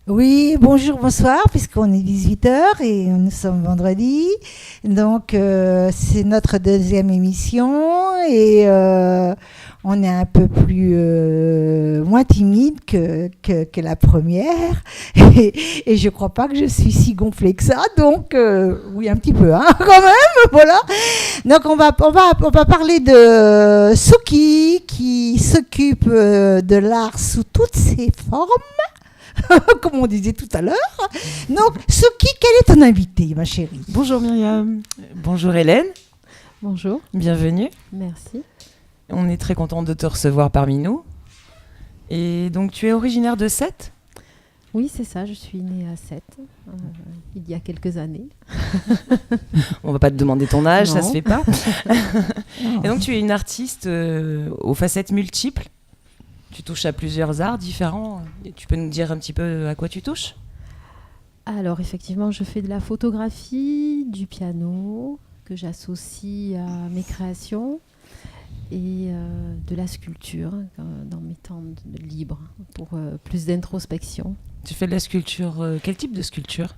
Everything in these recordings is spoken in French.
Oui, bonjour, bonsoir, puisqu'on est 18 heures et nous sommes vendredi. Donc, c'est notre deuxième émission et on est un peu plus moins timide que la première. Et je crois pas que je suis si gonflée que ça. Donc, oui, un petit peu, hein, quand même, voilà. Donc, on va parler de Soki qui s'occupe de l'art sous toutes ses formes. Comme on disait tout à l'heure. Donc, Soki, quel est ton invité, ma chérie? Bonjour Myriam. Bonjour Hélène. Bonjour. Bienvenue. Merci. On est très content de te recevoir parmi nous. Et donc, tu es originaire de Sète ? Oui, c'est ça, je suis née à Sète, il y a quelques années. On va pas te demander ton âge, Non. ça se fait pas. Et donc, tu es une artiste aux facettes multiples. Tu touches à plusieurs arts différents. Et tu peux nous dire un petit peu à quoi tu touches ? Alors, effectivement, je fais de la photographie, du piano, que j'associe à mes créations, et de la sculpture dans mes temps libres, pour plus d'introspection. Tu fais de la sculpture. Quel type de sculpture ?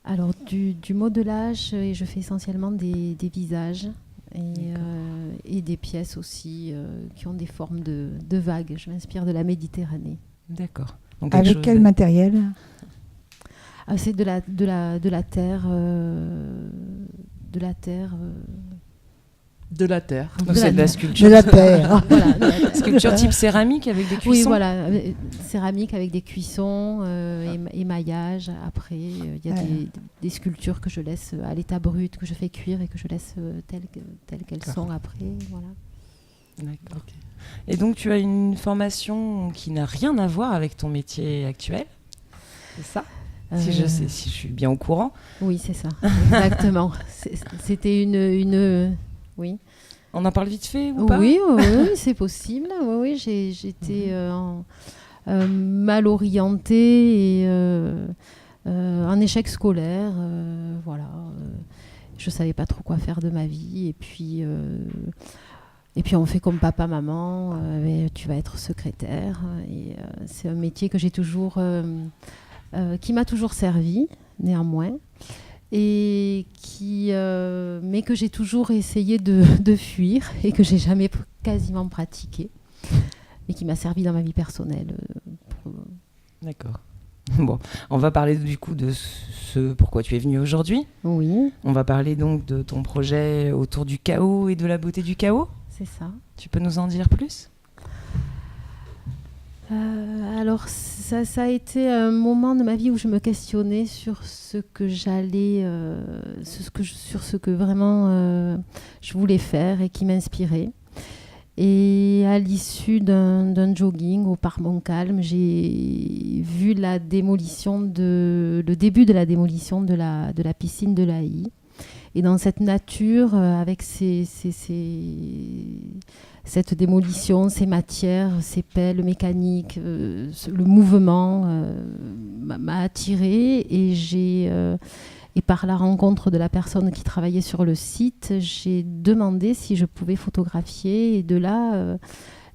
Alors, du modelage, et je fais essentiellement des visages. Et des pièces aussi qui ont des formes de vagues. Je m'inspire de la Méditerranée. D'accord. Donc, Avec quel matériel? C'est de la terre. De la terre. De la terre. Donc, c'est de la sculpture. De la terre. Voilà, de la terre. Sculpture type céramique avec des cuissons. Oui, voilà. Céramique avec des cuissons, émaillage. Après, il y a des sculptures que je laisse à l'état brut, que je fais cuire et que je laisse telles qu'elles sont après. Voilà. D'accord. Okay. Et donc, tu as une formation qui n'a rien à voir avec ton métier actuel, c'est ça ? Si je suis bien au courant. Oui, c'est ça, exactement. C'était une... Oui. On en parle vite fait ou pas ? Oui, c'est possible. Oui, j'étais mal orientée et en échec scolaire. Voilà. Je ne savais pas trop quoi faire de ma vie. Et puis on fait comme papa, maman. Tu vas être secrétaire. Et c'est un métier que j'ai toujours... qui m'a toujours servi, néanmoins. Mais que j'ai toujours essayé de fuir et que j'ai jamais quasiment pratiqué, mais qui m'a servi dans ma vie personnelle. D'accord. Bon, on va parler du coup de ce pourquoi tu es venue aujourd'hui. Oui. On va parler donc de ton projet autour du chaos et de la beauté du chaos. C'est ça. Tu peux nous en dire plus ? Alors, ça a été un moment de ma vie où je me questionnais sur ce que j'allais, sur ce que vraiment je voulais faire et qui m'inspirait. Et à l'issue d'un jogging au Parc Montcalm, j'ai vu le début de la démolition de la piscine de l'Aï. Et dans cette nature, avec cette démolition, ces matières, ces pelles mécaniques, le mouvement m'a attirée et par la rencontre de la personne qui travaillait sur le site, j'ai demandé si je pouvais photographier et de là,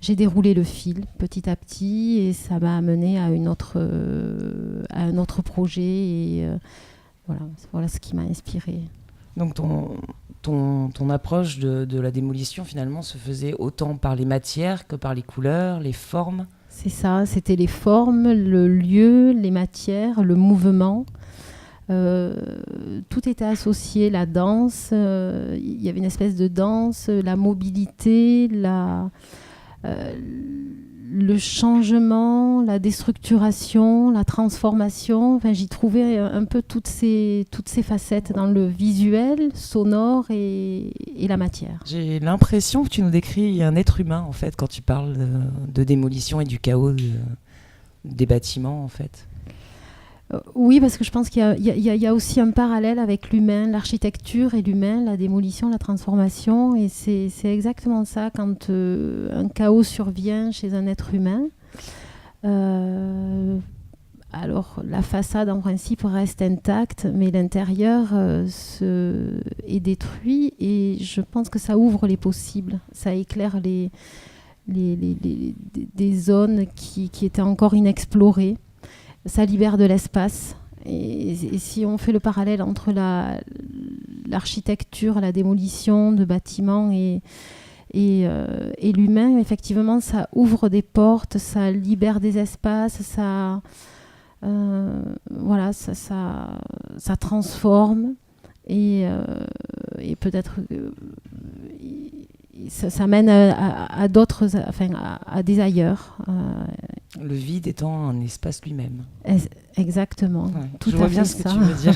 j'ai déroulé le fil petit à petit et ça m'a amené à un autre projet et voilà ce qui m'a inspirée. Donc ton approche de la démolition finalement se faisait autant par les matières que par les couleurs, les formes. C'est ça, c'était les formes, le lieu, les matières, le mouvement. Tout était associé, la danse, il y avait une espèce de danse, la mobilité, le changement, la déstructuration, la transformation. Enfin, j'y trouvais un peu toutes ces facettes dans le visuel, sonore et la matière. J'ai l'impression que tu nous décris un être humain en fait quand tu parles de démolition et du chaos des bâtiments en fait. Oui, parce que je pense qu'il y a aussi un parallèle avec l'humain, l'architecture et l'humain, la démolition, la transformation. Et c'est exactement ça quand un chaos survient chez un être humain. Alors, la façade, en principe, reste intacte, mais l'intérieur est détruit. Et je pense que ça ouvre les possibles. Ça éclaire des zones qui étaient encore inexplorées. ça libère de l'espace. Et si on fait le parallèle entre l'architecture, la démolition de bâtiments et l'humain, effectivement, ça ouvre des portes, ça libère des espaces, ça transforme et peut-être ça mène à d'autres, enfin à des ailleurs. Le vide étant un espace lui-même. Exactement. Ouais, tout je à vois bien fait ce que ça. tu veux dire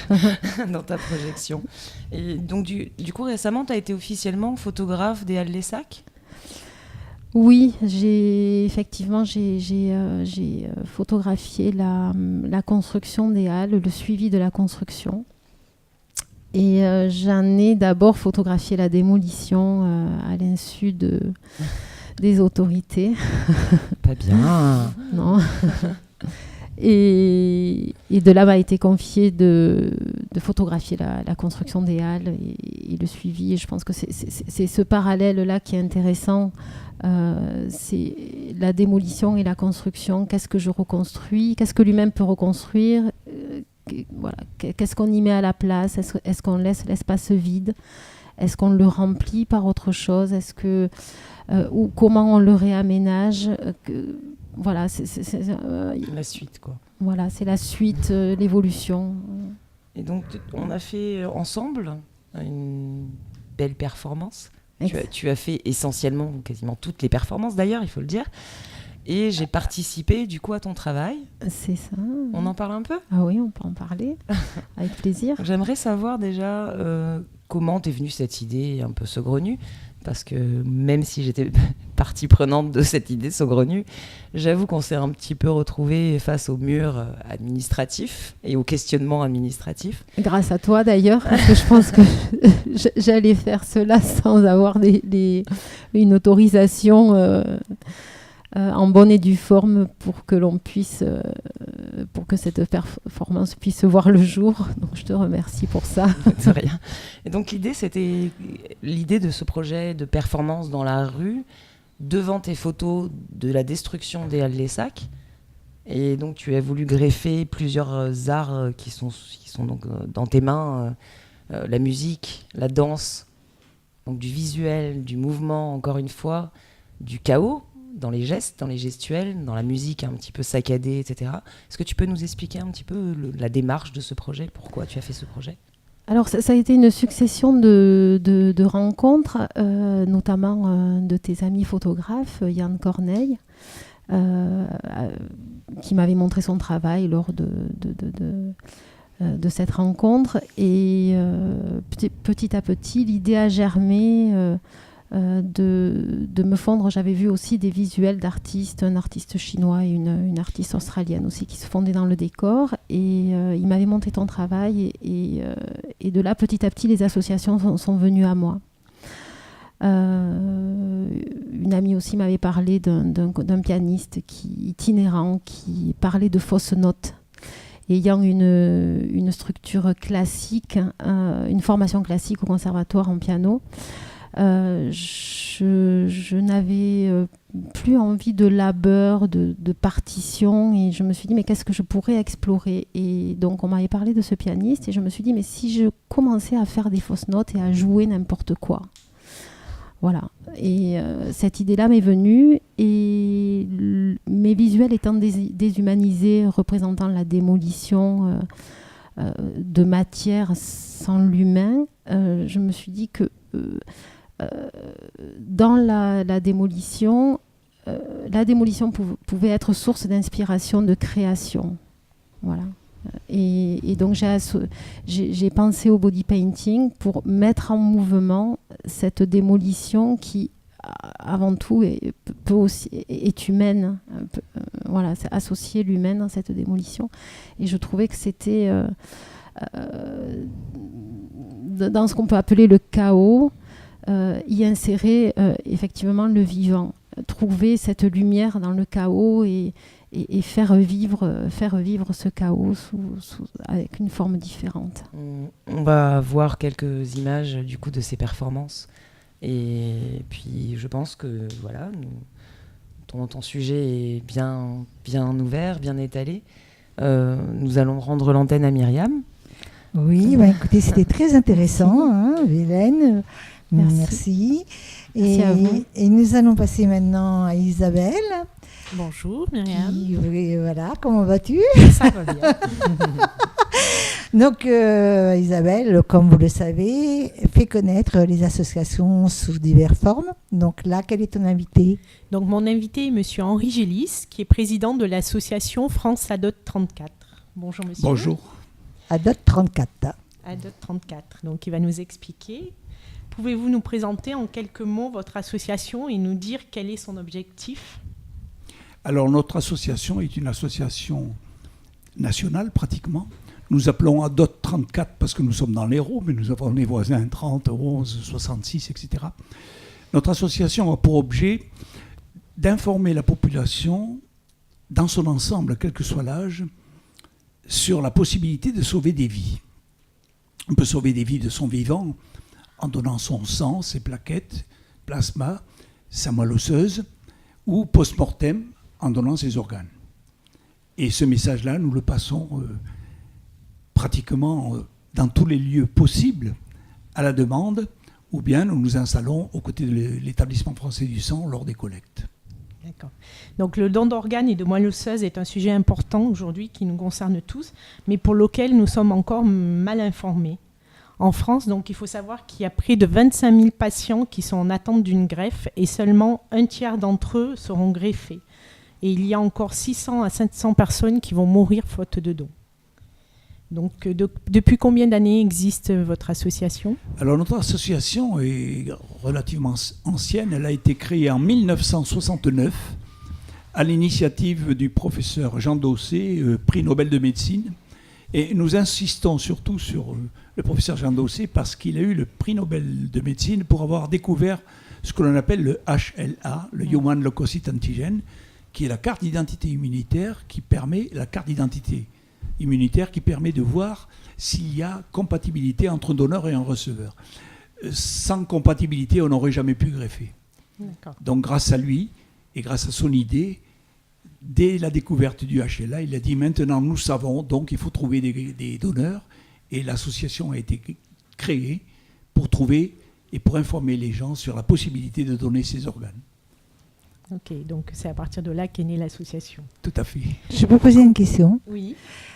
dans ta projection. Et donc du coup récemment, tu as été officiellement photographe des Halles les Sacs. Oui, j'ai photographié la construction des halles, le suivi de la construction. Et j'en ai d'abord photographié la démolition à l'insu des autorités. Pas bien. Non. Et de là m'a été confié de photographier la construction des halles et le suivi. Et je pense que c'est ce parallèle-là qui est intéressant. C'est la démolition et la construction. Qu'est-ce que je reconstruis? Qu'est-ce que lui-même peut reconstruire? Voilà. Qu'est-ce qu'on y met à la place? Est-ce qu'on laisse l'espace vide? Est-ce qu'on le remplit par autre chose? Ou comment on le réaménage? Voilà, c'est la suite, quoi. Voilà, c'est la suite, l'évolution. Et donc, on a fait ensemble une belle performance. Tu as fait essentiellement, quasiment toutes les performances d'ailleurs, il faut le dire. Et j'ai participé du coup à ton travail. C'est ça. On en parle un peu ? Ah oui, on peut en parler, avec plaisir. J'aimerais savoir déjà comment t'es venue cette idée un peu saugrenue. Parce que même si j'étais partie prenante de cette idée saugrenue, j'avoue qu'on s'est un petit peu retrouvés face au mur administratif et au questionnement administratif. Grâce à toi d'ailleurs, parce que je pense que j'allais faire cela sans avoir une autorisation en bonne et due forme pour que l'on puisse, pour que cette performance puisse voir le jour. Donc je te remercie pour ça. C'est rien. Et donc c'était l'idée de ce projet de performance dans la rue, devant tes photos de la destruction des Halles les Sacs. Et donc tu as voulu greffer plusieurs arts qui sont donc dans tes mains, la musique, la danse, donc du visuel, du mouvement, encore une fois, du chaos. Dans les gestes, dans les gestuels, dans la musique un petit peu saccadée, etc. Est-ce que tu peux nous expliquer un petit peu la démarche de ce projet? Pourquoi tu as fait ce projet? Alors, ça a été une succession de rencontres, notamment de tes amis photographes, Yann Corneille, qui m'avait montré son travail lors de cette rencontre. Et petit à petit, l'idée a germé de me fondre. J'avais vu aussi des visuels d'artistes, un artiste chinois et une artiste australienne aussi qui se fondaient dans le décor, et il m'avait montré ton travail et de là petit à petit les associations sont venues à moi. Une amie aussi m'avait parlé d'un pianiste itinérant qui parlait de fausses notes. Ayant une structure classique, une formation classique au conservatoire en piano, je n'avais plus envie de labeur, de partition, et je me suis dit mais qu'est-ce que je pourrais explorer? Et donc on m'avait parlé de ce pianiste et je me suis dit mais si je commençais à faire des fausses notes et à jouer n'importe quoi. Voilà. Et cette idée-là m'est venue, et mes visuels étant déshumanisés, représentant la démolition de matière sans l'humain, je me suis dit que dans la démolition pouvait être source d'inspiration, de création. Voilà. Et donc j'ai pensé au body painting pour mettre en mouvement cette démolition qui, avant tout, est humaine. Voilà, c'est associer l'humain dans cette démolition. Et je trouvais que c'était dans ce qu'on peut appeler le chaos, y insérer effectivement le vivant, trouver cette lumière dans le chaos et faire vivre ce chaos avec une forme différente. On va voir quelques images du coup de ces performances, et puis je pense que voilà, ton sujet est bien ouvert, bien étalé. Nous allons rendre l'antenne à Myriam. Oui, écoutez, c'était très intéressant, hein, Hélène. Merci. Et, à vous. Et nous allons passer maintenant à Isabelle. Bonjour Myriam. Voilà, comment vas-tu? Ça va bien. Donc, Isabelle, comme vous le savez, fait connaître les associations sous diverses formes. Donc là, quel est ton invité? Donc mon invité est Monsieur Henri Gélis, qui est président de l'association France Adot 34. Bonjour monsieur. Bonjour. Adot 34. Adot 34. Donc il va nous expliquer. Pouvez-vous nous présenter en quelques mots votre association et nous dire quel est son objectif? Alors notre association est une association nationale pratiquement. Nous appelons ADOT 34 parce que nous sommes dans l'Hérault, mais nous avons les voisins 30, 11, 66, etc. Notre association a pour objet d'informer la population dans son ensemble, quel que soit l'âge, sur la possibilité de sauver des vies. On peut sauver des vies de son vivant en donnant son sang, ses plaquettes, plasma, sa moelle osseuse, ou post-mortem en donnant ses organes. Et ce message-là, nous le passons pratiquement dans tous les lieux possibles à la demande, ou bien nous nous installons aux côtés de l'établissement français du sang lors des collectes. D'accord. Donc le don d'organes et de moelle osseuse est un sujet important aujourd'hui qui nous concerne tous, mais pour lequel nous sommes encore mal informés. En France, donc, il faut savoir qu'il y a près de 25 000 patients qui sont en attente d'une greffe et seulement un tiers d'entre eux seront greffés. Et il y a encore 600 à 700 personnes qui vont mourir faute de dons. Donc, depuis combien d'années existe votre association? Alors notre association est relativement ancienne. Elle a été créée en 1969 à l'initiative du professeur Jean Dossé, prix Nobel de médecine. Et nous insistons surtout sur le professeur Jean Dossé parce qu'il a eu le prix Nobel de médecine pour avoir découvert ce que l'on appelle le HLA, le Human Leukocyte Antigen, qui est la carte d'identité immunitaire qui permet de voir s'il y a compatibilité entre un donneur et un receveur. Sans compatibilité, on n'aurait jamais pu greffer. D'accord. Donc grâce à lui et grâce à son idée, dès la découverte du HLA, il a dit maintenant nous savons, donc il faut trouver des donneurs. Et l'association a été créée pour trouver et pour informer les gens sur la possibilité de donner ses organes. Ok, donc c'est à partir de là qu'est née l'association. Tout à fait. Je peux poser une question? Oui.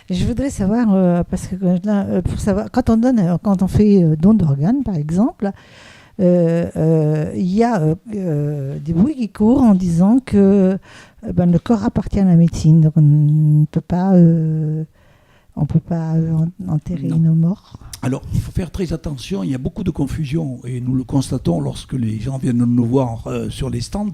Je voudrais savoir, parce que là, pour savoir, quand on fait don d'organes, par exemple, il y a des bruits qui courent en disant que le corps appartient à la médecine, donc on ne peut pas enterrer nos morts. Alors, il faut faire très attention, il y a beaucoup de confusion, et nous le constatons lorsque les gens viennent nous voir sur les stands,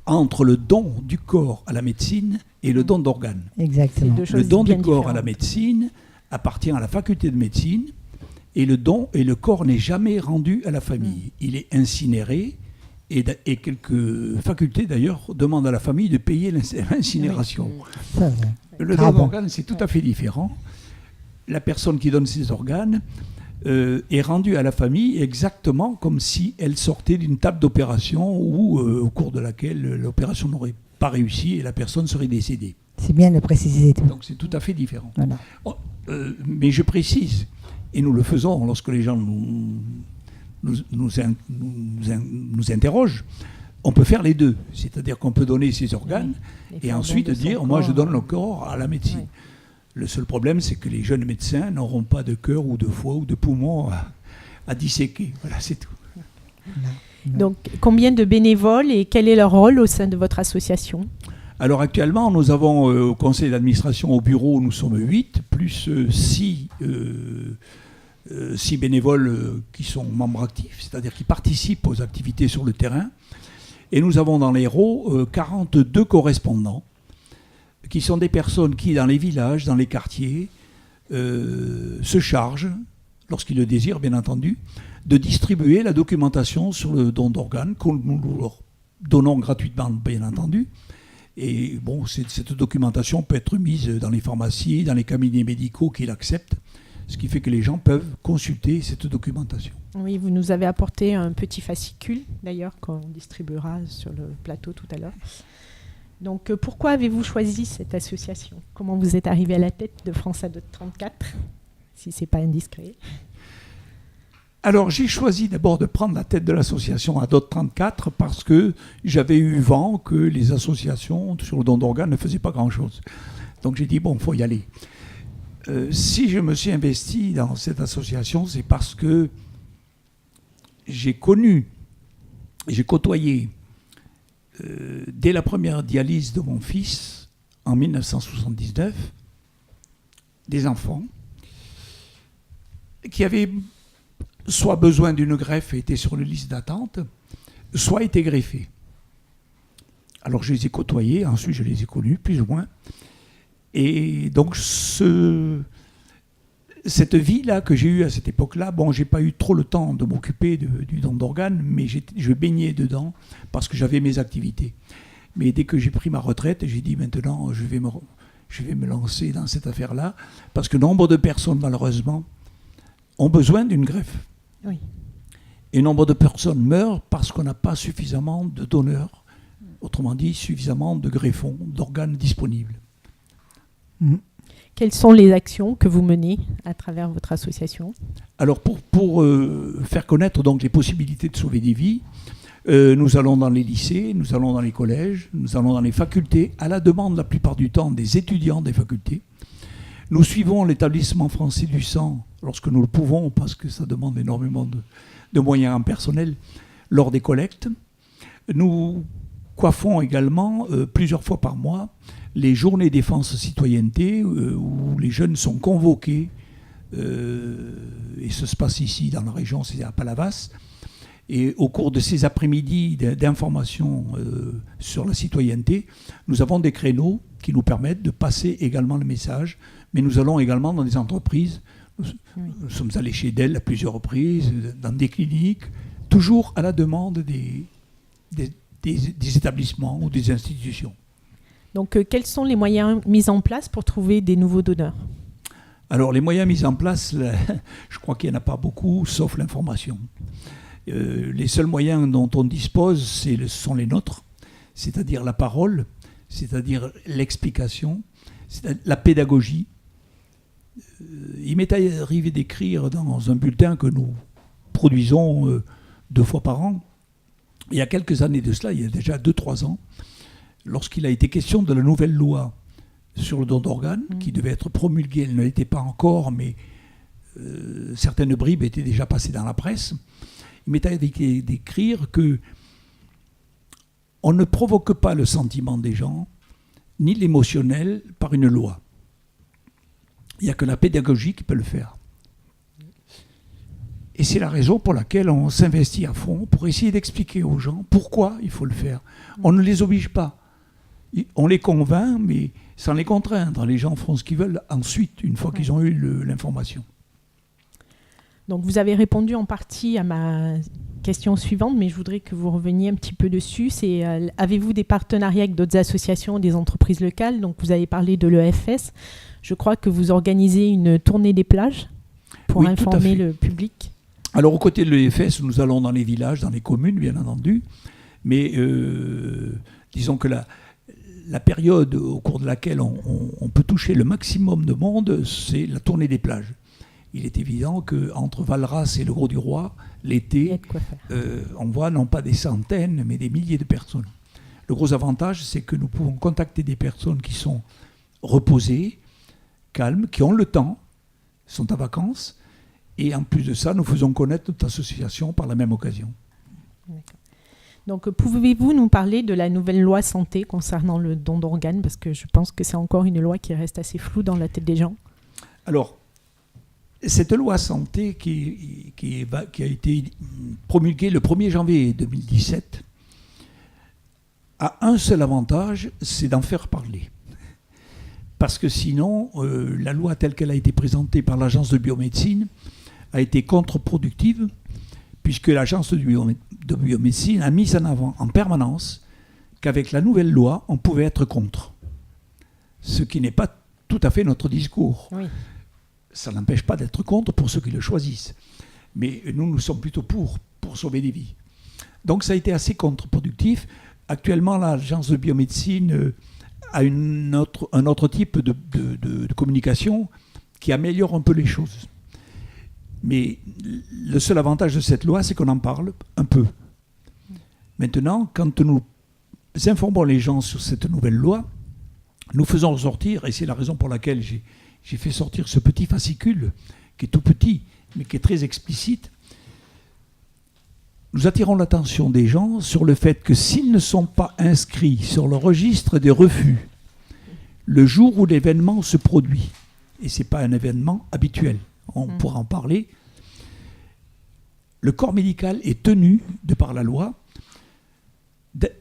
entre le don du corps à la médecine et le don d'organes. Exactement. Le don du corps différentes. à la médecine appartient à la faculté de médecine, et le corps n'est jamais rendu à la famille. Il est incinéré, et quelques facultés d'ailleurs demandent à la famille de payer l'incinération. Ça va. Le don d'organes, c'est tout à fait différent. La personne qui donne ses organes est rendue à la famille exactement comme si elle sortait d'une table d'opération ou au cours de laquelle l'opération n'aurait pas réussi et la personne serait décédée. C'est bien de préciser tout. Donc c'est tout à fait différent. Voilà. Mais je précise, et nous le faisons lorsque les gens nous interrogent, on peut faire les deux. C'est-à-dire qu'on peut donner ses organes et ensuite dire « moi je donne le corps à la médecine ouais. ». Le seul problème, c'est que les jeunes médecins n'auront pas de cœur ou de foie ou de poumon à disséquer. Voilà, c'est tout. Donc, combien de bénévoles et quel est leur rôle au sein de votre association ? Alors actuellement, nous avons au conseil d'administration, au bureau, nous sommes 8, plus 6 bénévoles qui sont membres actifs, c'est-à-dire qui participent aux activités sur le terrain. Et nous avons dans l'Hérault 42 correspondants, qui sont des personnes qui, dans les villages, dans les quartiers, se chargent, lorsqu'ils le désirent bien entendu, de distribuer la documentation sur le don d'organes, que nous leur donnons gratuitement bien entendu. Et bon, cette documentation peut être mise dans les pharmacies, dans les cabinets médicaux qui l'acceptent, ce qui fait que les gens peuvent consulter cette documentation. Oui, vous nous avez apporté un petit fascicule, d'ailleurs, qu'on distribuera sur le plateau tout à l'heure. Donc pourquoi avez-vous choisi cette association? Comment vous êtes arrivé à la tête de France Adot 34, si ce n'est pas indiscret? Alors, j'ai choisi d'abord de prendre la tête de l'association Adot 34 parce que j'avais eu vent que les associations sur le don d'organes ne faisaient pas grand-chose. Donc, j'ai dit, bon, il faut y aller. Si je me suis investi dans cette association, c'est parce que j'ai côtoyé, dès la première dialyse de mon fils, en 1979, des enfants qui avaient soit besoin d'une greffe et étaient sur une liste d'attente, soit étaient greffés. Alors je les ai côtoyés, ensuite je les ai connus, plus ou moins. Et donc cette vie-là que j'ai eue à cette époque-là, bon, j'ai pas eu trop le temps de m'occuper du don d'organes, mais je baignais dedans parce que j'avais mes activités. Mais dès que j'ai pris ma retraite, j'ai dit maintenant je vais me lancer dans cette affaire-là, parce que nombre de personnes, malheureusement, ont besoin d'une greffe. Oui. Et nombre de personnes meurent parce qu'on n'a pas suffisamment de donneurs, autrement dit, suffisamment de greffons, d'organes disponibles. Quelles sont les actions que vous menez à travers votre association? Alors, pour faire connaître donc les possibilités de sauver des vies, nous allons dans les lycées, nous allons dans les collèges, nous allons dans les facultés, à la demande la plupart du temps des étudiants des facultés. Nous suivons l'établissement français du sang lorsque nous le pouvons, parce que ça demande énormément de moyens en personnel, lors des collectes. Nous coiffons également plusieurs fois par mois les journées défense-citoyenneté où les jeunes sont convoqués, et ça se passe ici dans la région, c'est à Palavas. Et au cours de ces après-midi d'information sur la citoyenneté, nous avons des créneaux qui nous permettent de passer également le message. Mais nous allons également dans des entreprises. Nous sommes allés chez Dell à plusieurs reprises, dans des cliniques, toujours à la demande des établissements ou des institutions. Donc, quels sont les moyens mis en place pour trouver des nouveaux donneurs? Alors, les moyens mis en place, je crois qu'il n'y en a pas beaucoup, sauf l'information. Les seuls moyens dont on dispose, ce sont les nôtres, c'est-à-dire la parole, c'est-à-dire l'explication, c'est-à-dire la pédagogie. Il m'est arrivé d'écrire dans un bulletin que nous produisons 2 fois par an. Il y a quelques années de cela, il y a déjà 2-3 ans, lorsqu'il a été question de la nouvelle loi sur le don d'organes, qui devait être promulguée, elle ne l'était pas encore, mais certaines bribes étaient déjà passées dans la presse. Il m'est arrivé d'écrire que on ne provoque pas le sentiment des gens, ni l'émotionnel, par une loi. Il n'y a que la pédagogie qui peut le faire. Et c'est la raison pour laquelle on s'investit à fond pour essayer d'expliquer aux gens pourquoi il faut le faire. On ne les oblige pas. On les convainc, mais sans les contraindre. Les gens font ce qu'ils veulent ensuite, une fois qu'ils ont eu l'information. Donc vous avez répondu en partie à ma question suivante, mais je voudrais que vous reveniez un petit peu dessus. C'est avez-vous des partenariats avec d'autres associations, des entreprises locales? Donc vous avez parlé de l'EFS. Je crois que vous organisez une tournée des plages pour informer le public. Alors, aux côtés de l'EFS, nous allons dans les villages, dans les communes, bien entendu. Mais disons que la période au cours de laquelle on peut toucher le maximum de monde, c'est la tournée des plages. Il est évident qu'entre Valras et le Grau-du-Roi, l'été, on voit non pas des centaines, mais des milliers de personnes. Le gros avantage, c'est que nous pouvons contacter des personnes qui sont reposées, calmes, qui ont le temps, sont en vacances, et en plus de ça, nous faisons connaître notre association par la même occasion. D'accord. Donc, pouvez-vous nous parler de la nouvelle loi santé concernant le don d'organes? Parce que je pense que c'est encore une loi qui reste assez floue dans la tête des gens. Alors, cette loi santé qui a été promulguée le 1er janvier 2017 a un seul avantage, c'est d'en faire parler. Parce que sinon, la loi telle qu'elle a été présentée par l'Agence de biomédecine a été contre-productive, puisque l'Agence de biomédecine a mis en avant en permanence qu'avec la nouvelle loi, on pouvait être contre. Ce qui n'est pas tout à fait notre discours. Oui. Ça n'empêche pas d'être contre pour ceux qui le choisissent. Mais nous sommes plutôt pour sauver des vies. Donc ça a été assez contre-productif. Actuellement, l'Agence de biomédecine a un autre type de communication qui améliore un peu les choses. Mais le seul avantage de cette loi, c'est qu'on en parle un peu. Maintenant, quand nous informons les gens sur cette nouvelle loi, nous faisons ressortir, et c'est la raison pour laquelle j'ai fait sortir ce petit fascicule, qui est tout petit, mais qui est très explicite. Nous attirons l'attention des gens sur le fait que s'ils ne sont pas inscrits sur le registre des refus, le jour où l'événement se produit, et ce n'est pas un événement habituel, on pourra en parler, le corps médical est tenu, de par la loi,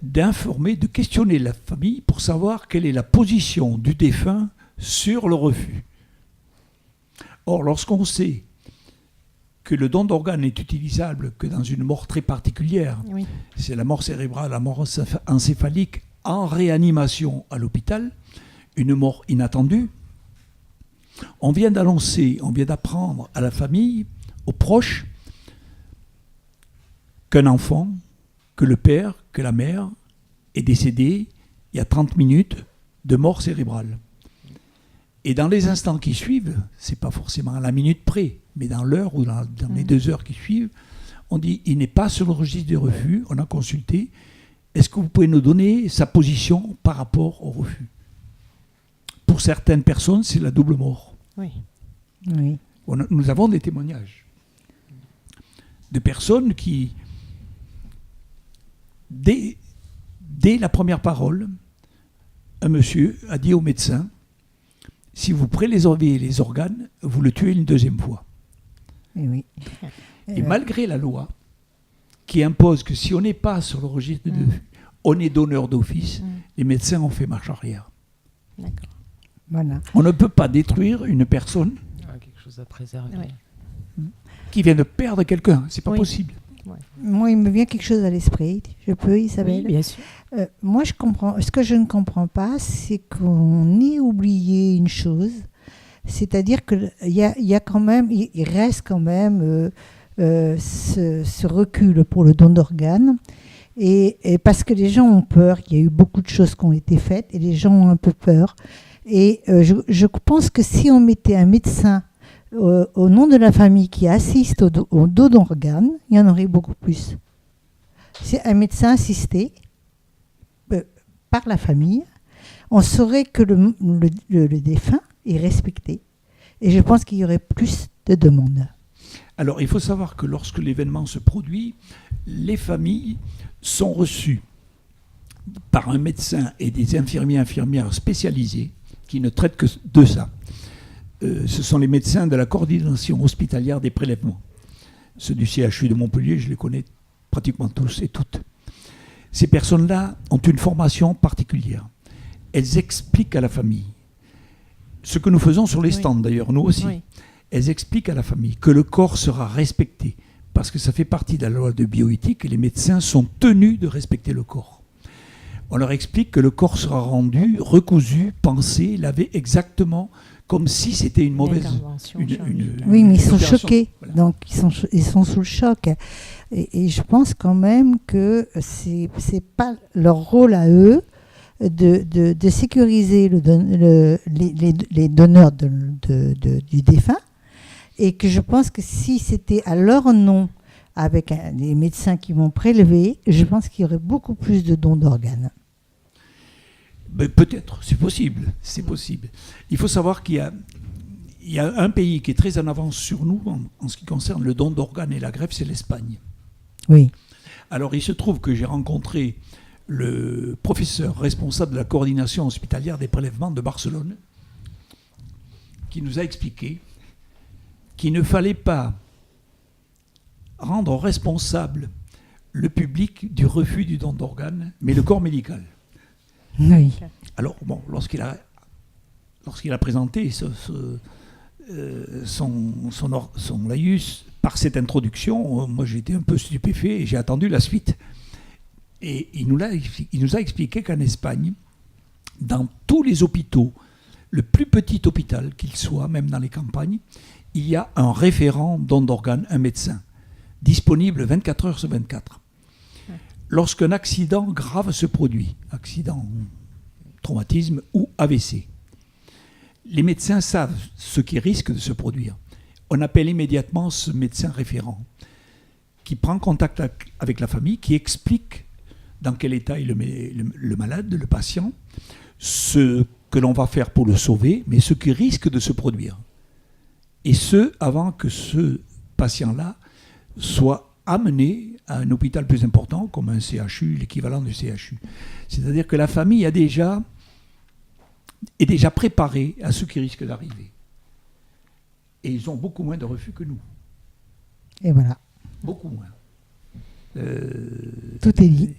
d'informer, de questionner la famille pour savoir quelle est la position du défunt sur le refus. Or, lorsqu'on sait que le don d'organes n'est utilisable que dans une mort très particulière, Oui. c'est la mort cérébrale, la mort encéphalique en réanimation à l'hôpital, une mort inattendue, on vient d'apprendre à la famille, aux proches, qu'un enfant, que le père, que la mère est décédé il y a 30 minutes de mort cérébrale. Et dans les instants qui suivent, c'est pas forcément à la minute près, mais dans l'heure ou dans les 2 heures qui suivent, on dit il n'est pas sur le registre des refus, on a consulté, est-ce que vous pouvez nous donner sa position par rapport au refus? Pour certaines personnes, c'est la double mort. Oui. Oui. Nous avons des témoignages de personnes qui, dès la première parole, un monsieur a dit au médecin, si vous prélevez les organes, vous le tuez une 2e fois. Et oui. Et malgré la loi qui impose que si on n'est pas sur le registre de on est donneur d'office, les médecins ont fait marche arrière. D'accord. Voilà. On ne peut pas détruire une personne Quelque chose à préserver. Ouais. qui vient de perdre quelqu'un. C'est pas Oui. possible. Moi, il me vient quelque chose à l'esprit. Je peux, Isabelle? Oui, bien sûr. Moi, je comprends. Ce que je ne comprends pas, c'est qu'on ait oublié une chose. C'est-à-dire qu'il y a quand même, il reste quand même ce recul pour le don d'organes. Et parce que les gens ont peur, il y a eu beaucoup de choses qui ont été faites et les gens ont un peu peur. Et je pense que si on mettait un médecin au nom de la famille qui assiste au don d'organes, il y en aurait beaucoup plus. C'est un médecin assisté par la famille, on saurait que le défunt est respecté. Et je pense qu'il y aurait plus de demandes. Alors, il faut savoir que lorsque l'événement se produit, les sont reçus par un médecin et des infirmières spécialisés qui ne traitent que de ça. Ce sont les médecins de la coordination hospitalière des prélèvements. Ceux du CHU de Montpellier, je les connais pratiquement tous et toutes. Ces personnes-là ont une formation particulière. Elles expliquent à la famille, ce que nous faisons sur les stands d'ailleurs, nous aussi. Oui. Elles expliquent à la famille que le corps sera respecté, parce que ça fait partie de la loi de bioéthique et les médecins sont tenus de respecter le corps. On leur explique que le corps sera rendu, recousu, pensé, lavé exactement comme si c'était une mauvaise... Oui, mais ils sont opération. choqués, Voilà. donc ils sont sous le choc. Et je pense quand même que c'est pas leur rôle à eux de sécuriser les donneurs du défunt, et que je pense que si c'était à leur nom, avec les médecins qui vont prélever, je pense qu'il y aurait beaucoup plus de dons d'organes. Ben, peut-être, c'est possible. Il faut savoir qu'il y a un pays qui est très en avance sur nous en ce qui concerne le don d'organes et la greffe, c'est l'Espagne. Oui. Alors, il se trouve que j'ai rencontré le professeur responsable de la coordination hospitalière des prélèvements de Barcelone, qui nous a expliqué qu'il ne fallait pas rendre responsable le public du refus du don d'organes, mais le corps médical. Oui. Alors, bon, lorsqu'il a présenté son laïus par cette introduction, moi j'étais un peu stupéfait et j'ai attendu la suite. Et il nous a expliqué qu'en Espagne, dans tous les hôpitaux, le plus petit hôpital qu'il soit, même dans les campagnes, il y a un référent don d'organes, un médecin, disponible 24 heures sur 24. lorsqu'un accident grave se produit, accident, traumatisme ou AVC, les médecins savent ce qui risque de se produire. On appelle immédiatement ce médecin référent qui prend contact avec la famille, qui explique dans quel état est le malade, le patient, ce que l'on va faire pour le sauver, mais ce qui risque de se produire. Et ce, avant que ce patient-là soit amené à un hôpital plus important, comme un CHU, l'équivalent du CHU. C'est-à-dire que la famille est déjà préparée à ce qui risque d'arriver. Et ils ont beaucoup moins de refus que nous. Et voilà. Beaucoup moins. Tout est dit.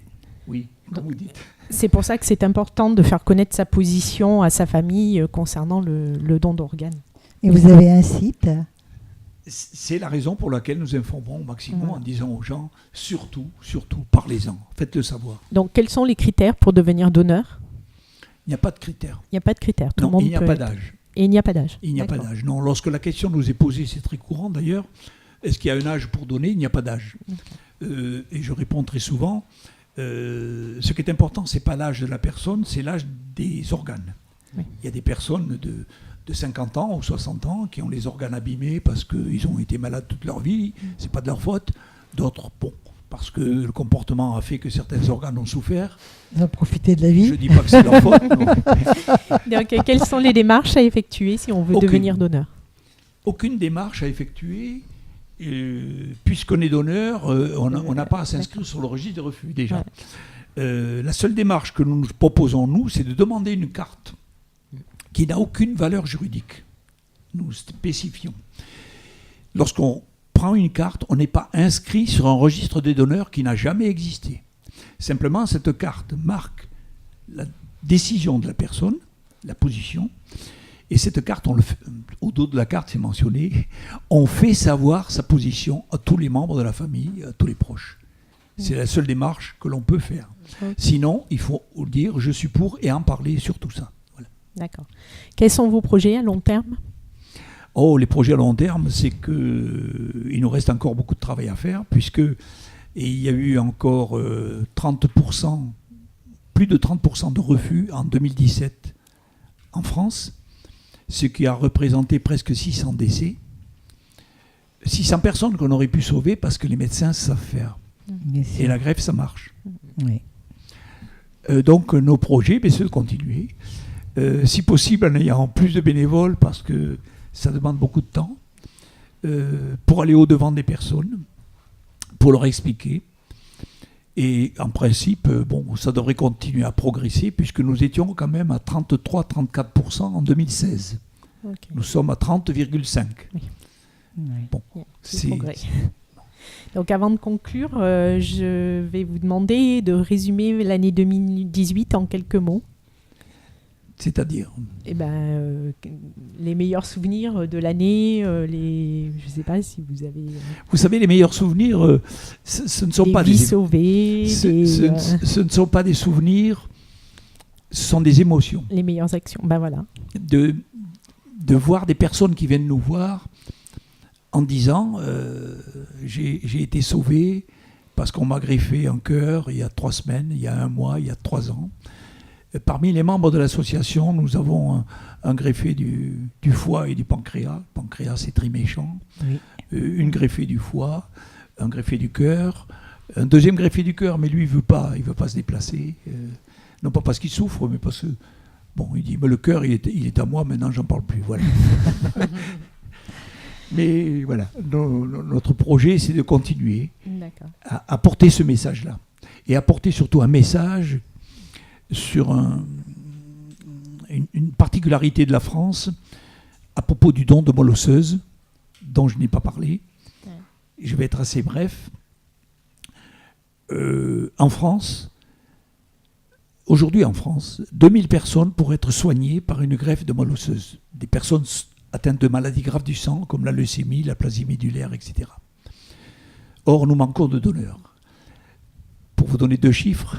Oui, comme vous dites. C'est pour ça que c'est important de faire connaître sa position à sa famille concernant le don d'organes. Et vous avez un site? C'est la raison pour laquelle nous informons au maximum en disant aux gens, surtout, parlez-en, faites-le savoir. Donc, quels sont les critères pour devenir donneur? Il n'y a pas de critères. Il n'y a pas de critères. Tout Non, le monde il n'y a peut pas être. d'âge. Et il n'y a pas d'âge. Il n'y a pas D'accord. d'âge. Non, lorsque la question nous est posée, c'est très courant d'ailleurs, est-ce qu'il y a un âge pour donner? Il n'y a pas d'âge. Et je réponds très souvent, ce qui est important, ce n'est pas l'âge de la personne, c'est l'âge des organes. Oui. Il y a des personnes de 50 ans ou 60 ans qui ont les organes abîmés parce qu'ils ont été malades toute leur vie, ce n'est pas de leur faute. D'autres, bon, parce que le comportement a fait que certains organes ont souffert. Ils ont profité de la vie. Je ne dis pas que c'est leur faute. Non. Donc, quelles sont les démarches à effectuer si on veut Aucune. devenir donneur? Aucune démarche à effectuer. Puisqu'on est donneur, on n'a pas à s'inscrire sur le registre des refus déjà. Ouais. La seule démarche que nous proposons, nous, c'est de demander une carte qui n'a aucune valeur juridique. Nous spécifions. Lorsqu'on prend une carte, on n'est pas inscrit sur un registre des donneurs qui n'a jamais existé. Simplement, cette carte marque la décision de la personne, la position, et cette carte, au dos de la carte, c'est mentionné, on fait savoir sa position à tous les membres de la famille, à tous les proches. C'est la seule démarche que l'on peut faire. Okay. Sinon, il faut dire « je suis pour » et en parler sur tout ça. Voilà. D'accord. Quels sont vos projets à long terme ? Oh, les projets à long terme, c'est qu'il nous reste encore beaucoup de travail à faire, puisque il y a eu encore 30%, plus de 30% de refus en 2017 en France, ce qui a représenté presque 600 décès. 600 personnes qu'on aurait pu sauver parce que les médecins savent faire. Et la greffe, ça marche. Oui. Donc nos projets, c'est de continuer. Si possible, en ayant plus de bénévoles, parce que ça demande beaucoup de temps, pour aller au-devant des personnes, pour leur expliquer. Et en principe, bon, ça devrait continuer à progresser, puisque nous étions quand même à 33-34% en 2016. Okay. Nous sommes à 30,5%. Oui. Bon, c'est progrès. Donc avant de conclure, je vais vous demander de résumer l'année 2018 en quelques mots. C'est-à-dire les meilleurs souvenirs de l'année, je ne sais pas si vous avez... Vous savez, les meilleurs souvenirs, ce ne sont pas des... vies sauvées. Ce ne sont pas des souvenirs, ce sont des émotions. Les meilleures actions, ben voilà. De voir des personnes qui viennent nous voir en disant j'ai été sauvé parce qu'on m'a greffé un cœur il y a 3 semaines, il y a 1 mois, il y a 3 ans. Parmi les membres de l'association, nous avons un greffé du foie et du pancréas. Le pancréas, c'est très méchant. Oui. Une greffée du foie, un greffé du cœur, un deuxième greffé du cœur, mais lui, il veut pas se déplacer. Non pas parce qu'il souffre, mais parce que, bon, il dit, mais le cœur, il est à moi, maintenant, j'en parle plus. Voilà. Mais voilà, notre projet, c'est de continuer à porter ce message-là. Et à porter surtout un message sur une particularité de la France à propos du don de moelle osseuse, dont je n'ai pas parlé. Ouais. Je vais être assez bref. En France, aujourd'hui en France, 2000 personnes pourraient être soignées par une greffe de moelle osseuse. Des personnes atteintes de maladies graves du sang, comme la leucémie, la plasie médullaire, etc. Or, nous manquons de donneurs. Pour vous donner 2 chiffres,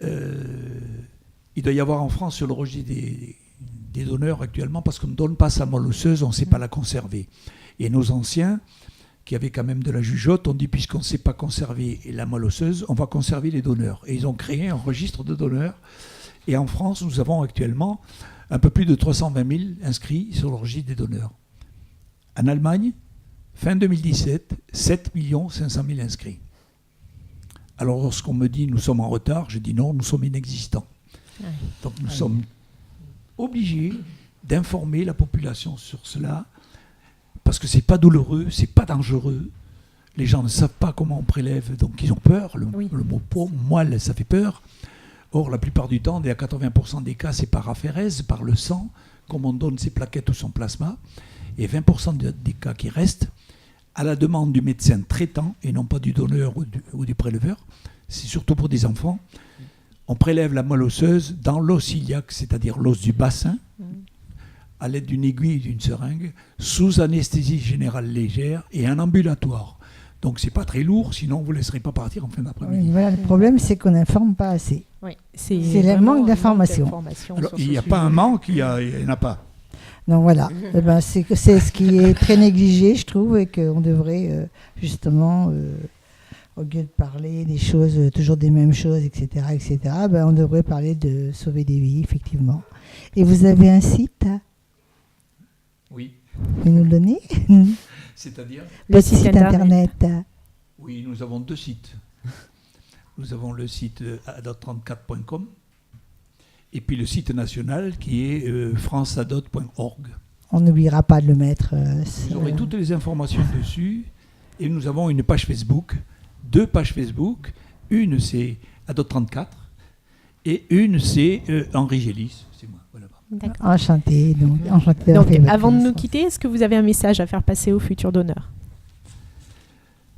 il doit y avoir en France sur le registre des donneurs actuellement, parce qu'on ne donne pas sa moelle osseuse, on ne sait pas la conserver. Et nos anciens, qu'il y avait quand même de la jugeote. On dit, puisqu'on ne sait pas conserver la moelle osseuse, on va conserver les donneurs. Et ils ont créé un registre de donneurs. Et en France, nous avons actuellement un peu plus de 320 000 inscrits sur le registre des donneurs. En Allemagne, fin 2017, 7 500 000 inscrits. Alors lorsqu'on me dit nous sommes en retard, je dis non, nous sommes inexistants. Donc nous sommes obligés d'informer la population sur cela, parce que c'est pas douloureux, c'est pas dangereux. Les gens ne savent pas comment on prélève, donc ils ont peur. Le mot moelle, ça fait peur. Or, la plupart du temps, à 80% des cas, c'est par aphérèse, par le sang, comme on donne ses plaquettes ou son plasma. Et 20% des cas qui restent, à la demande du médecin traitant, et non pas du donneur ou du préleveur, c'est surtout pour des enfants, on prélève la moelle osseuse dans l'os iliaque, c'est-à-dire l'os du bassin, à l'aide d'une aiguille et d'une seringue, sous anesthésie générale légère et en ambulatoire. Donc c'est pas très lourd, sinon vous ne laisserez pas partir en fin d'après-midi. Oui, voilà, le problème, c'est qu'on n'informe pas assez. Oui, c'est le manque d'information. Alors, il n'y a pas un manque, il n'y en a pas. Donc voilà, eh ben, c'est ce qui est très négligé, je trouve, et qu'on devrait justement, au lieu de parler des choses, toujours des mêmes choses, etc., ben, on devrait parler de sauver des vies, effectivement. Et vous avez un site? Oui. Vous pouvez nous le donner? C'est-à-dire? Le site internet. Oui, nous avons 2 sites. Nous avons le site adot34.com et puis le site national qui est franceadot.org. On n'oubliera pas de le mettre. Vous aurez toutes les informations dessus. Et nous avons une page Facebook, 2 pages Facebook. Une, c'est Adot34 et une, c'est Henri Gélis. C'est moi. Voilà. Enchanté. Donc, avant de nous quitter, est-ce que vous avez un message à faire passer aux futurs donneurs?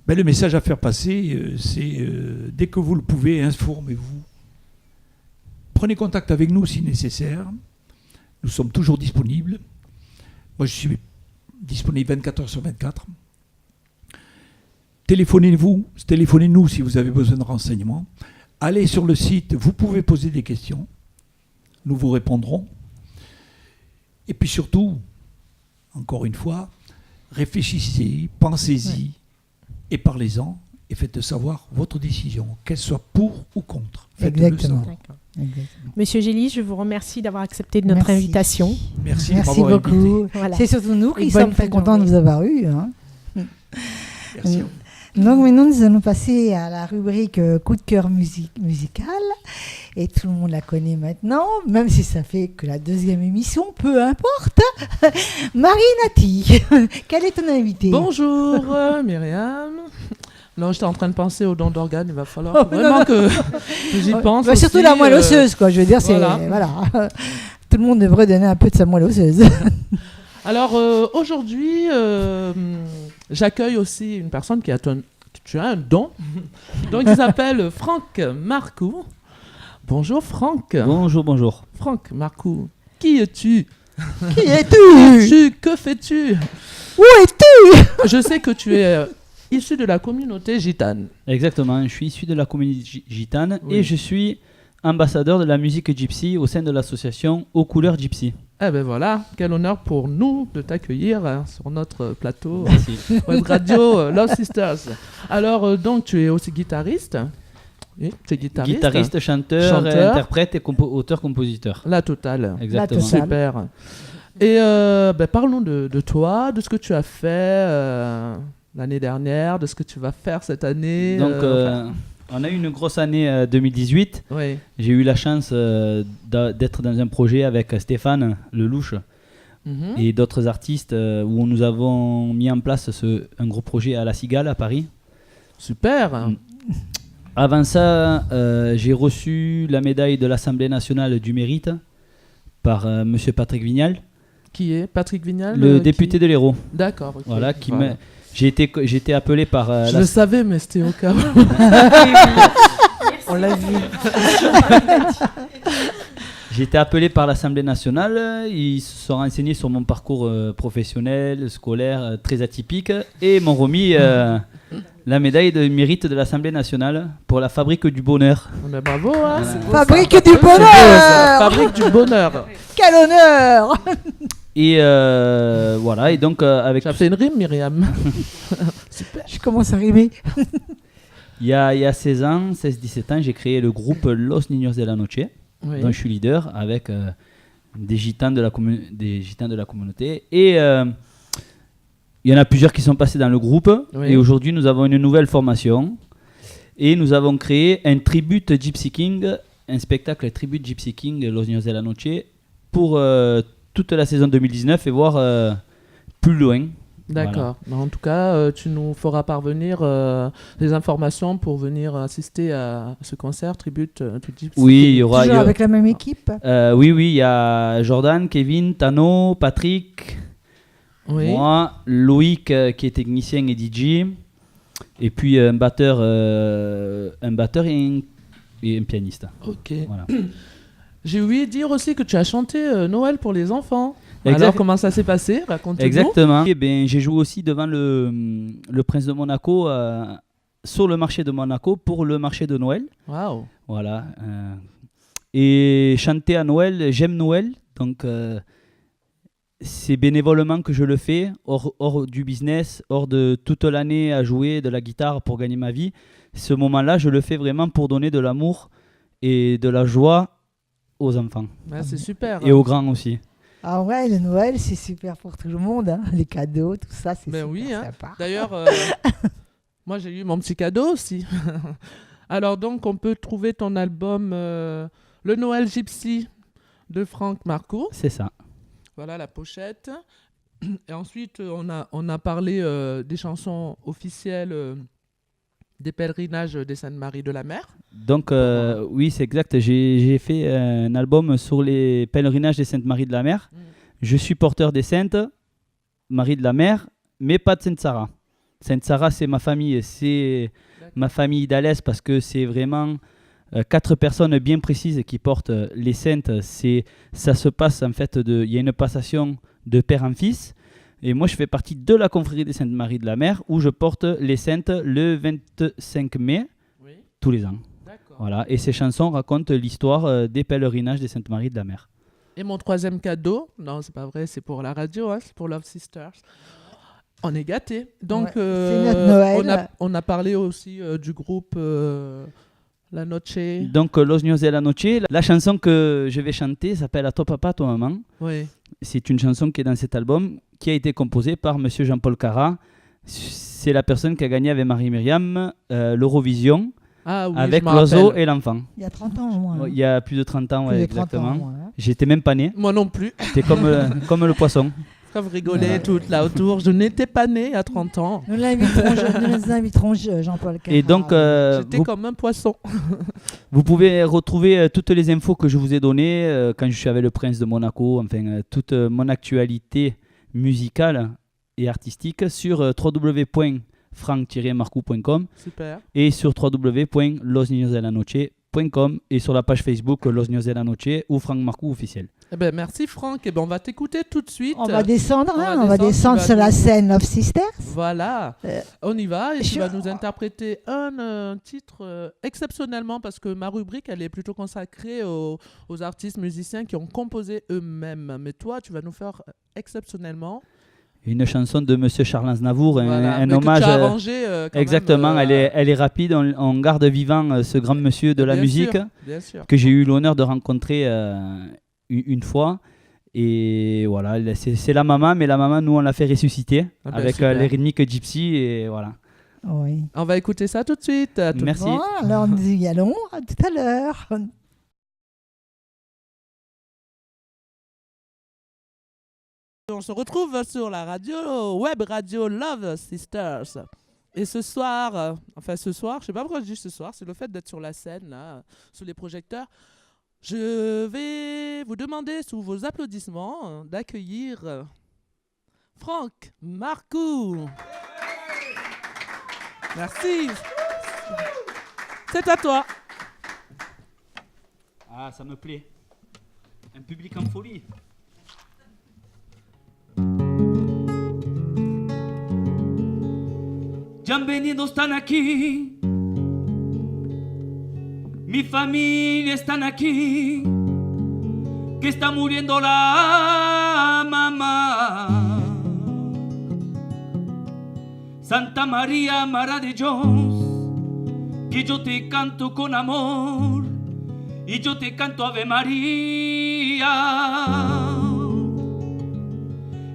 Ben, le message à faire passer, c'est dès que vous le pouvez, informez-vous. Prenez contact avec nous si nécessaire. Nous sommes toujours disponibles. Moi, je suis disponible 24 heures sur 24. Téléphonez-nous si vous avez besoin de renseignements. Allez sur le site, vous pouvez poser des questions. Nous vous répondrons. Et puis surtout, encore une fois, réfléchissez, pensez-y et parlez-en et faites savoir votre décision, qu'elle soit pour ou contre. Exactement. Monsieur Gélis, je vous remercie d'avoir accepté notre invitation. Merci beaucoup. Voilà. C'est surtout nous qui sommes très contents de vous avoir eu. Hein. Merci. Donc maintenant, nous allons passer à la rubrique coup de cœur musical. Et tout le monde la connaît maintenant, même si ça fait que la 2e émission, peu importe. Marie Nati, quelle est ton invitée? Bonjour Myriam. Non, j'étais en train de penser aux dons d'organes, il va falloir vraiment que j'y pense. Bah, surtout la moelle osseuse, quoi. Je veux dire, c'est voilà. Tout le monde devrait donner un peu de sa moelle osseuse. Alors aujourd'hui, j'accueille aussi une personne qui a un don. Donc il s'appelle Franck Marcoux. Bonjour Franck. Bonjour. Franck Marcoux, qui es-tu? Qui es-tu? Que fais-tu? Où es-tu? Je sais que tu es issu de la communauté gitane. Exactement, je suis issu de la communauté gitane et je suis ambassadeur de la musique gypsy au sein de l'association Aux Couleurs Gypsy. Eh ben voilà, quel honneur pour nous de t'accueillir sur notre plateau Web Radio Love Sisters. Alors donc tu es aussi guitariste? Oui, tu es guitariste, chanteur, interprète et auteur-compositeur. La totale. Exactement. Super. Et parlons de toi, de ce que tu as fait l'année dernière, de ce que tu vas faire cette année. Donc on a eu une grosse année 2018. Oui. J'ai eu la chance d'être dans un projet avec Stéphane Lelouch et d'autres artistes où nous avons mis en place un gros projet à La Cigale à Paris. Super. Avant ça, j'ai reçu la médaille de l'Assemblée nationale du mérite par Monsieur Patrick Vignal. Qui est Patrick Vignal? Le député de l'Hérault. D'accord. Okay. Voilà, j'ai été appelé par... Je le savais, mais c'était au cas où. On l'a vu. J'ai été appelé par l'Assemblée nationale. Ils se sont renseignés sur mon parcours professionnel, scolaire, très atypique. Et m'ont remis la médaille de mérite de l'Assemblée nationale pour la Fabrique du bonheur. Mais bravo, hein, c'est beau, Fabrique du bonheur. Fabrique du bonheur. Quel honneur. Et voilà, et donc avec... Ça fait une rime, Myriam. commence à rimer. Il y a 16 ans, 16-17 ans, j'ai créé le groupe Los Niños de la Noche, Oui. dont je suis leader, avec des gitans de la communauté. Et il y en a plusieurs qui sont passés dans le groupe. Oui. Et aujourd'hui, nous avons une nouvelle formation. Et nous avons créé un tribute Gypsy King, un spectacle tribute Gypsy King, Los Niños de la Noche, pour toute la saison 2019 et voir plus loin. D'accord. En tout cas, tu nous feras parvenir des informations pour venir assister à ce concert tribute to Gypsy Oui, il King. y aura. Toujours avec la même équipe. Oui, il y a Jordan, Kevin, Tano, Patrick, Oui. moi, Loïc qui est technicien et DJ, et puis un batteur et un pianiste. Ok. Voilà. J'ai oublié de dire aussi que tu as chanté Noël pour les enfants. Exact. Alors, comment ça s'est passé? Raconte-nous. Exactement. Et ben, j'ai joué aussi devant le Prince de Monaco sur le marché de Monaco pour le marché de Noël. Waouh. Voilà. Et chanter à Noël, j'aime Noël, donc c'est bénévolement que je le fais, hors du business, hors de toute l'année à jouer de la guitare pour gagner ma vie. Ce moment-là, je le fais vraiment pour donner de l'amour et de la joie aux enfants Ouais, c'est super. et aux grands aussi. Ah ouais, le Noël, c'est super pour tout le monde. Hein. Les cadeaux, tout ça, c'est Ben super oui, hein. sympa. D'ailleurs, moi j'ai eu mon petit cadeau aussi. Alors donc, on peut trouver ton album Le Noël Gypsy de Franck Marcoux. C'est ça. Voilà la pochette. Et ensuite, on a parlé des chansons officielles des pèlerinages des Saintes-Maries de la Mer. Donc oui, c'est exact. J'ai fait un album sur les pèlerinages des Saintes Maries de la Mer. Je suis porteur des Saintes Marie de la Mer, mais pas de Sainte Sarah. Sainte Sarah, c'est ma famille. C'est ma famille d'Alès parce que c'est vraiment 4 personnes bien précises qui portent les saintes. Ça se passe en fait, il y a une passation de père en fils. Et moi, je fais partie de la confrérie des Saintes Maries de la Mer où je porte les saintes le 25 mai Oui. tous les ans. D'accord. Voilà. Et ces chansons racontent l'histoire des pèlerinages des Saintes Maries de la Mer. Et mon troisième cadeau, non, c'est pas vrai, c'est pour la radio, hein, c'est pour Love Sisters. On est gâtés. Donc, Ouais, c'est notre Noël. on a parlé aussi du groupe La Noche. Donc, Los Niños de la Noche, la chanson que je vais chanter s'appelle À toi papa, à toi maman. Oui. C'est une chanson qui est dans cet album, qui a été composée par Monsieur Jean-Paul Cara. C'est la personne qui a gagné avec Marie-Myriam l'Eurovision Ah oui, avec je m'en l'oiseau rappelle. et l'enfant. Il y a 30 ans au moins. Il y a plus de 30 ans, Plus ouais, de 30 exactement. ans, au moins, hein. J'étais même pas né. Moi non plus. C'était comme le poisson. Quand vous rigolez toutes là autour, je n'étais pas né à 30 ans. Nous l'inviterons, Jean-Paul Cara. Et donc, J'étais comme un poisson. vous pouvez retrouver toutes les infos que je vous ai données quand je suis avec le Prince de Monaco, enfin toute mon actualité musicale et artistique sur www.franck-marcou.com Super. et sur www.losniñosdelanoche.com et sur la page Facebook Los Niños de la Noche ou Franck Marcoux officiel. Eh ben, merci Franck. Eh ben, on va t'écouter tout de suite. On va descendre, on hein, va on va descendre, descendre tu sur vas la nous- scène Love Sisters. Voilà, on y va et tu je- vas nous interpréter un titre exceptionnellement parce que ma rubrique elle est plutôt consacrée aux artistes musiciens qui ont composé eux-mêmes. Mais toi tu vas nous faire exceptionnellement Une chanson de Monsieur Charles Aznavour, voilà, un mais hommage. que tu as arrangé, quand Exactement, même, elle est rapide, on garde vivant ce grand monsieur de la bien musique sûr, bien sûr. que j'ai eu l'honneur de rencontrer une fois. Et voilà, c'est la maman, mais la maman, nous, on l'a fait ressusciter Ah ben, avec super. les rythmiques gypsy. Et voilà. Oui. On va écouter ça tout de suite. À tout- Merci. Bon, alors nous y allons. À tout à l'heure. On se retrouve sur la radio, web radio Love Sisters. Et ce soir, je sais pas pourquoi je dis ce soir, c'est le fait d'être sur la scène, là, sous les projecteurs. Je vais vous demander, sous vos applaudissements, d'accueillir Franck Marcoux. Merci. C'est à toi. Ah, ça me plaît. Un public en folie. Bienvenidos están aquí. Mi familia están aquí. Que está muriendo la mamá. Santa María, Mara de Dios, que yo te canto con amor y yo te canto Ave María.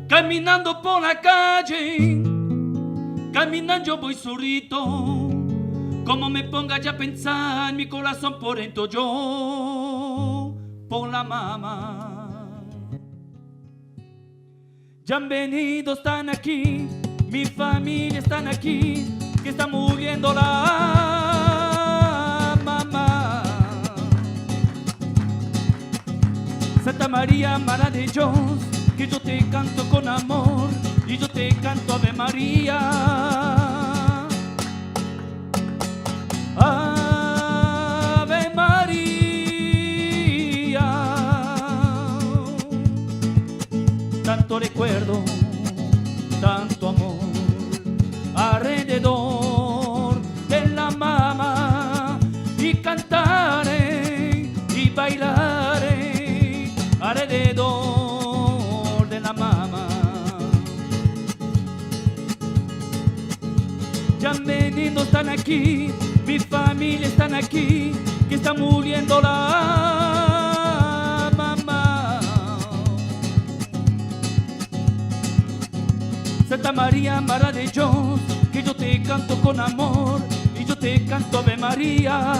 Caminando por la calle, caminando yo voy solito, como me ponga ya a pensar mi corazón por dentro yo, por la mamá. Ya han venido, están aquí, mi familia están aquí, que está muriendo la mamá. Santa María, Mara de Dios, que yo te canto con amor y yo te canto Ave María. Ave María. Tanto recuerdo, tanto amor alrededor de la mamá, y cantaré y bailaré alrededor de la mamá. Ya venidos están aquí, mi familia están aquí, que está muriendo la mamá. Santa María, Mara de Dios, que yo te canto con amor y yo te canto Ave María.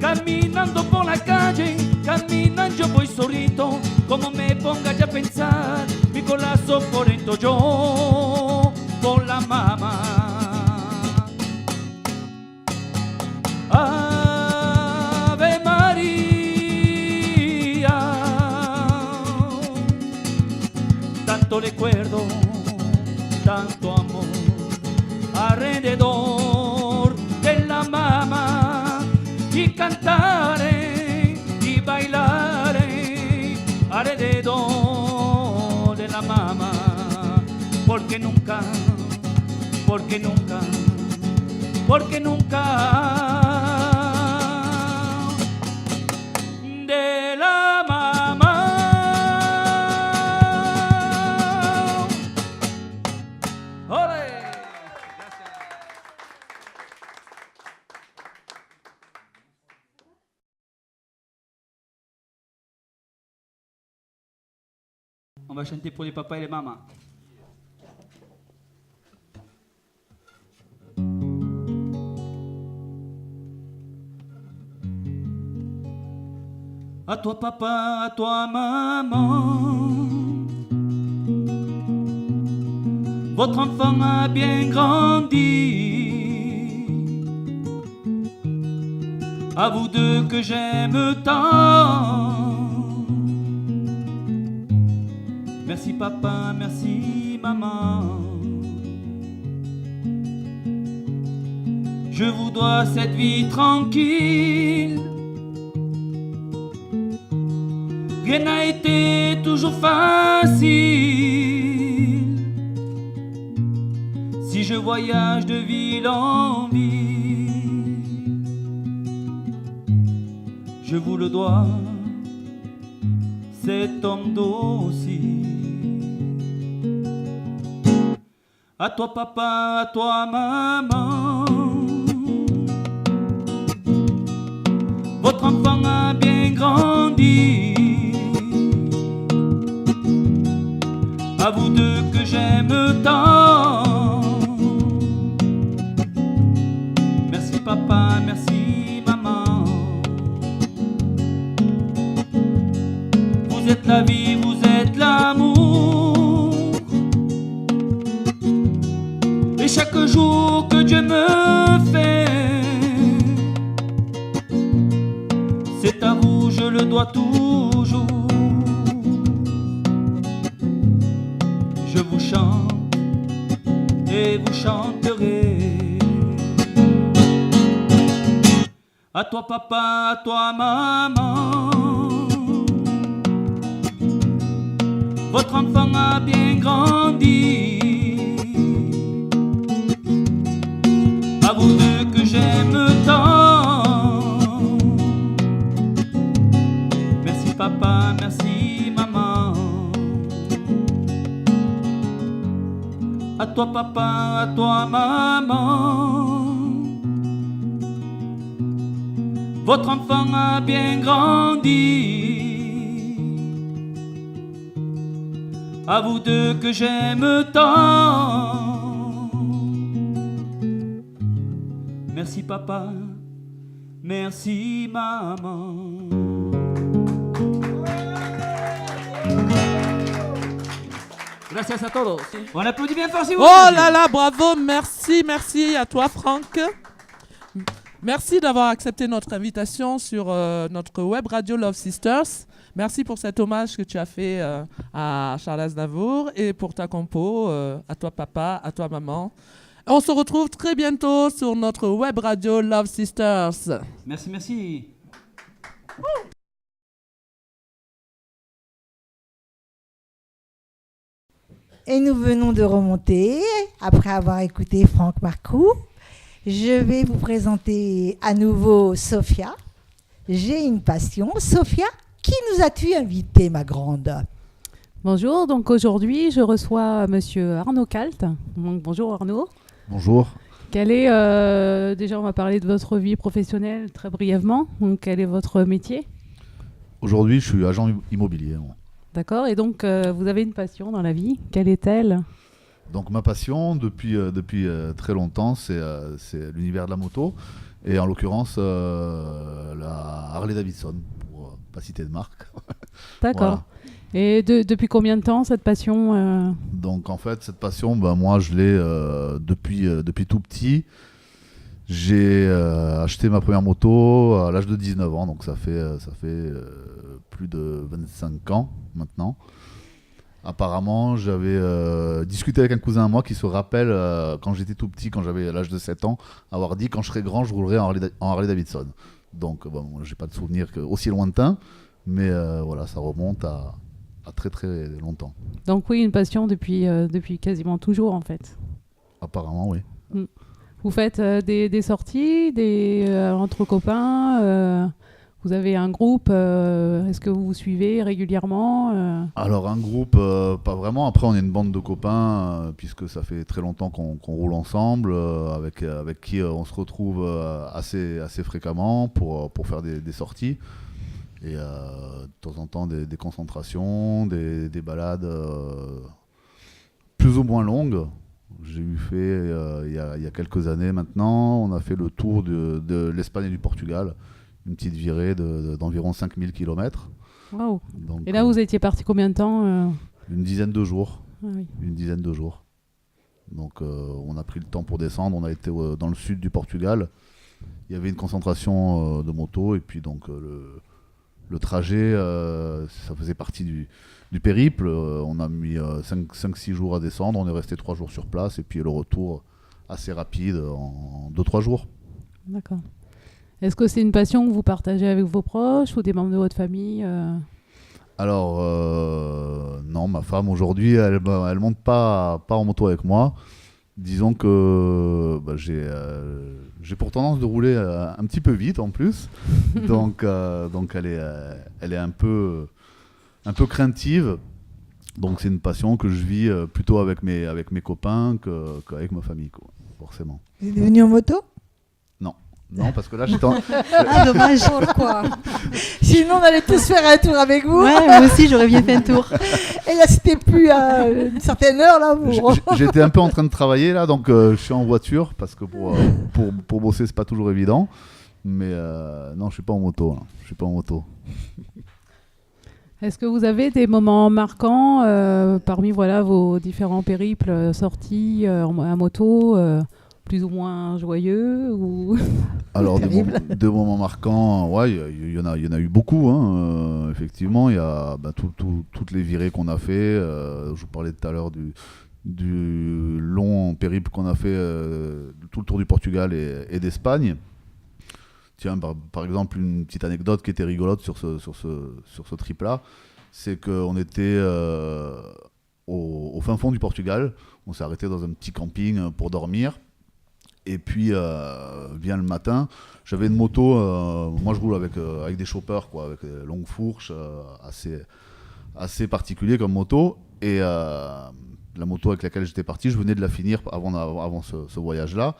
Caminando por la calle, caminando yo voy solito, como me ponga ya a pensar mi corazón por dentro yo, por la mamá. Ave María. Tanto recuerdo, tanto amor alrededor de la mamá, y cantaré y bailaré alrededor de la mamá, porque nunca, porque nunca, porque nunca de la mamá. ¡Ole! On va chanter pour les papas et les mamans. À toi papa, à toi maman, votre enfant a bien grandi. À vous deux que j'aime tant. Merci papa, merci maman. Je vous dois cette vie tranquille. Rien n'a été toujours facile. Si je voyage de ville en ville, je vous le dois, cet homme docile. À toi papa, à toi maman, votre enfant a bien grandi. À vous deux que j'aime tant. Merci papa, merci maman. Vous êtes la vie, vous êtes l'amour. Et chaque jour que Dieu me fait, c'est à vous je le dois toujours. Je vous chante et vous chanterez. À toi papa, à toi maman, votre enfant a bien grandi. À vous deux que j'aime tant. Merci papa, merci maman. toi papa, à toi maman. Votre enfant a bien grandi. À vous deux que j'aime tant. Merci papa, merci maman. Gracias a todos. On applaudit bien fort si vous Oh voulez. là là, bravo, merci à toi Franck. Merci d'avoir accepté notre invitation sur notre web radio Love Sisters. Merci pour cet hommage que tu as fait à Charles Aznavour et pour ta compo, à toi papa, à toi maman. On se retrouve très bientôt sur notre web radio Love Sisters. Merci, merci. Et nous venons de remonter, après avoir écouté Franck Marcoux. Je vais vous présenter à nouveau Sophia. J'ai une passion. Sophia, qui nous as-tu invité, ma grande ? Bonjour, donc aujourd'hui je reçois monsieur Arnaud Calt. Donc, bonjour Arnaud. Bonjour. Quel est, déjà on va parler de votre vie professionnelle très brièvement. Donc quel est votre métier ? Aujourd'hui, je suis agent immobilier. Moi. D'accord, et donc vous avez une passion dans la vie. Quelle est-elle ? Donc ma passion depuis très longtemps, c'est l'univers de la moto et en l'occurrence la Harley Davidson, pour pas citer de marque. D'accord. Voilà. Et depuis combien de temps cette passion Donc en fait cette passion, moi je l'ai depuis tout petit. J'ai acheté ma première moto à l'âge de 19 ans, donc ça fait plus de 25 ans maintenant. Apparemment, j'avais discuté avec un cousin à moi qui se rappelle quand j'étais tout petit, quand j'avais l'âge de 7 ans, avoir dit quand je serai grand, je roulerai en Harley Davidson. Donc j'ai pas de souvenir aussi lointain, mais voilà, ça remonte à très très longtemps. Donc oui, une passion depuis quasiment toujours en fait. Apparemment, oui. Vous faites des sorties entre copains vous avez un groupe, est-ce que vous vous suivez régulièrement Alors un groupe, pas vraiment. Après on est une bande de copains, puisque ça fait très longtemps qu'on roule ensemble, avec qui on se retrouve assez fréquemment pour faire des sorties. Et de temps en temps des concentrations, des balades plus ou moins longues. J'ai fait il y a quelques années maintenant, on a fait le tour de l'Espagne et du Portugal. Une petite virée d'environ 5000 km. Wow. Donc, et là, vous étiez parti combien de temps Une dizaine de jours. Ah, oui. Une dizaine de jours. Donc, on a pris le temps pour descendre. On a été dans le sud du Portugal. Il y avait une concentration de motos. Et puis, donc, le trajet, ça faisait partie du périple. On a mis 5-6 jours à descendre. On est resté 3 jours sur place. Et puis, le retour assez rapide en 2-3 jours. D'accord. Est-ce que c'est une passion que vous partagez avec vos proches ou des membres de votre famille Alors, non, ma femme aujourd'hui, elle monte pas en moto avec moi. Disons que j'ai pour tendance de rouler un petit peu vite en plus. donc elle est un peu craintive. Donc c'est une passion que je vis plutôt avec mes copains qu'avec ma famille, quoi, forcément. Vous êtes venu en moto ? Non, parce que là, j'étais en... Ah, dommage. Pourquoi ? Sinon, on allait tous faire un tour avec vous. Ouais, moi aussi, j'aurais bien fait un tour. Et là, c'était plus à une certaine heure, là. J'étais un peu en train de travailler, là, donc je suis en voiture, parce que pour bosser, c'est pas toujours évident. Mais non, je suis pas en moto, là. Je suis pas en moto. Est-ce que vous avez des moments marquants parmi vos différents périples sortis à moto plus ou moins joyeux ou... Alors des moments marquants, ouais, il y en a eu beaucoup, hein, effectivement. Il y a toutes les virées qu'on a fait. Je vous parlais tout à l'heure du long périple qu'on a fait, tout le tour du Portugal et d'Espagne. Tiens, par exemple, une petite anecdote qui était rigolote sur ce trip-là, c'est qu'on était au fin fond du Portugal. On s'est arrêté dans un petit camping pour dormir. Et puis, vient le matin, j'avais une moto, moi je roule avec des choppers, quoi, avec des longues fourches, assez particulier comme moto. Et la la moto avec laquelle j'étais parti, je venais de la finir avant ce voyage-là.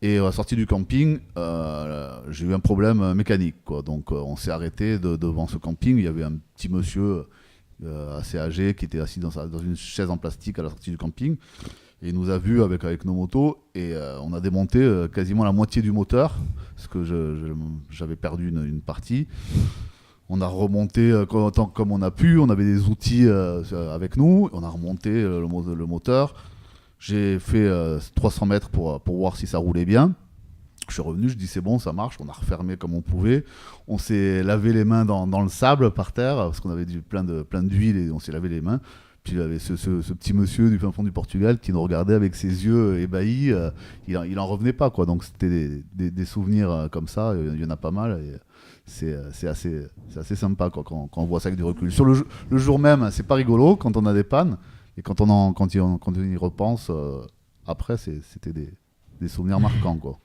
Et à la sortie du camping, j'ai eu un problème mécanique, quoi. Donc on s'est arrêté devant ce camping. Il y avait un petit monsieur assez âgé qui était assis dans une chaise en plastique à la sortie du camping. Et il nous a vus avec nos motos et on a démonté quasiment la moitié du moteur parce que j'avais perdu une partie. On a remonté comme on a pu, on avait des outils avec nous, on a remonté le moteur. J'ai fait 300 mètres pour voir si ça roulait bien. Je suis revenu, je dis c'est bon, ça marche. On a refermé comme on pouvait. On s'est lavé les mains dans le sable par terre parce qu'on avait plein d'huile et on s'est lavé les mains. Puis il y avait ce petit monsieur du fin fond du Portugal qui nous regardait avec ses yeux ébahis. Il en revenait pas, quoi. Donc c'était des souvenirs comme ça. Il y en a pas mal. Et c'est assez sympa, quoi, quand on voit ça avec du recul. Sur le jour même, c'est pas rigolo quand on a des pannes. Et quand on y repense, après, c'était des souvenirs marquants, quoi.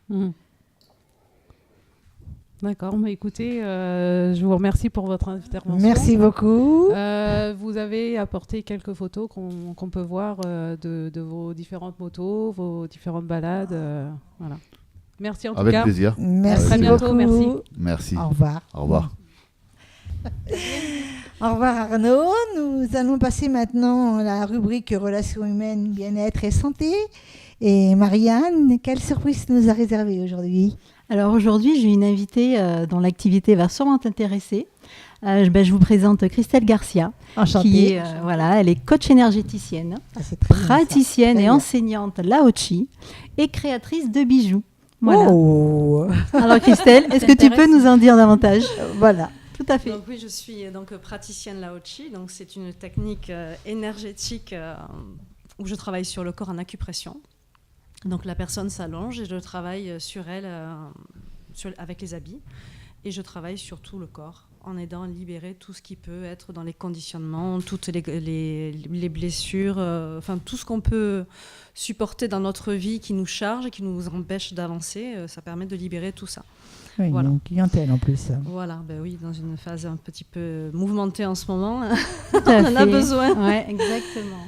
D'accord, mais écoutez, je vous remercie pour votre intervention. Merci beaucoup. Vous avez apporté quelques photos qu'on peut voir de vos différentes motos, vos différentes balades. Voilà. Merci en tout cas. Avec plaisir. Merci à très bientôt, merci. Merci. Au revoir. Au revoir. Au revoir Arnaud. Nous allons passer maintenant à la rubrique Relations humaines, bien-être et santé. Et Marianne, quelle surprise tu nous as réservée aujourd'hui ? Alors aujourd'hui, j'ai une invitée dont l'activité va sûrement t'intéresser. Je vous présente Christelle Garcia, Enchantée. qui est, elle est coach énergéticienne, praticienne et enseignante Lao Chi et créatrice de bijoux. Voilà. Oh. Alors Christelle, est-ce que tu peux nous en dire davantage ? Voilà. Tout à fait. Donc oui, je suis praticienne Lao Chi. Donc c'est une technique énergétique où je travaille sur le corps en acupression. Donc la personne s'allonge et je travaille sur elle avec les habits et je travaille sur tout le corps en aidant à libérer tout ce qui peut être dans les conditionnements, toutes les blessures, enfin tout ce qu'on peut supporter dans notre vie qui nous charge et qui nous empêche d'avancer, ça permet de libérer tout ça. Oui, voilà. Une clientèle en plus. Voilà, ben oui, dans une phase un petit peu mouvementée en ce moment, Tout à on fait. en a besoin. Ouais, exactement.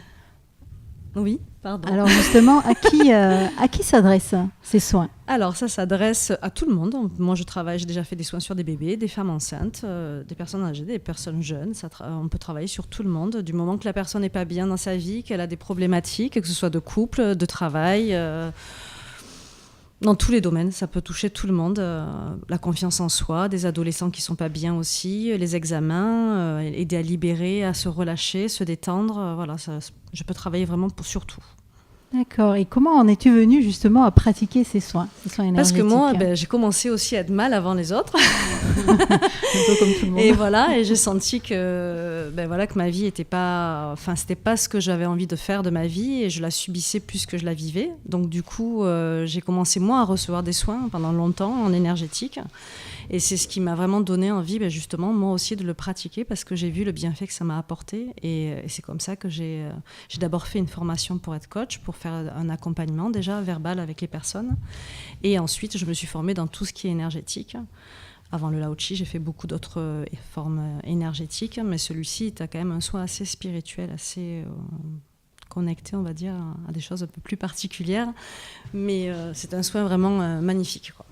Oui, pardon. Alors justement, à qui s'adressent ces soins ? Alors ça s'adresse à tout le monde. Moi j'ai déjà fait des soins sur des bébés, des femmes enceintes, des personnes âgées, des personnes jeunes. On peut travailler sur tout le monde. Du moment que la personne n'est pas bien dans sa vie, qu'elle a des problématiques, que ce soit de couple, de travail, dans tous les domaines, ça peut toucher tout le monde. La confiance en soi, des adolescents qui ne sont pas bien aussi, les examens, aider à libérer, à se relâcher, se détendre. Voilà, je peux travailler vraiment sur tout. D'accord. Et comment en es-tu venue justement à pratiquer ces soins énergétiques ? Parce que moi, j'ai commencé aussi à être mal avant les autres. Un peu comme tout le monde. Et voilà, et j'ai senti que ma vie était pas, c'était pas ce que j'avais envie de faire de ma vie, et je la subissais plus que je la vivais. Donc du coup, j'ai commencé moi à recevoir des soins pendant longtemps en énergétique. Et c'est ce qui m'a vraiment donné envie, justement, moi aussi, de le pratiquer parce que j'ai vu le bienfait que ça m'a apporté. Et c'est comme ça que j'ai d'abord fait une formation pour être coach, pour faire un accompagnement déjà verbal avec les personnes. Et ensuite, je me suis formée dans tout ce qui est énergétique. Avant le Lao Chi, j'ai fait beaucoup d'autres formes énergétiques, mais celui-ci est quand même un soin assez spirituel, assez connecté, on va dire, à des choses un peu plus particulières. Mais c'est un soin vraiment magnifique, quoi.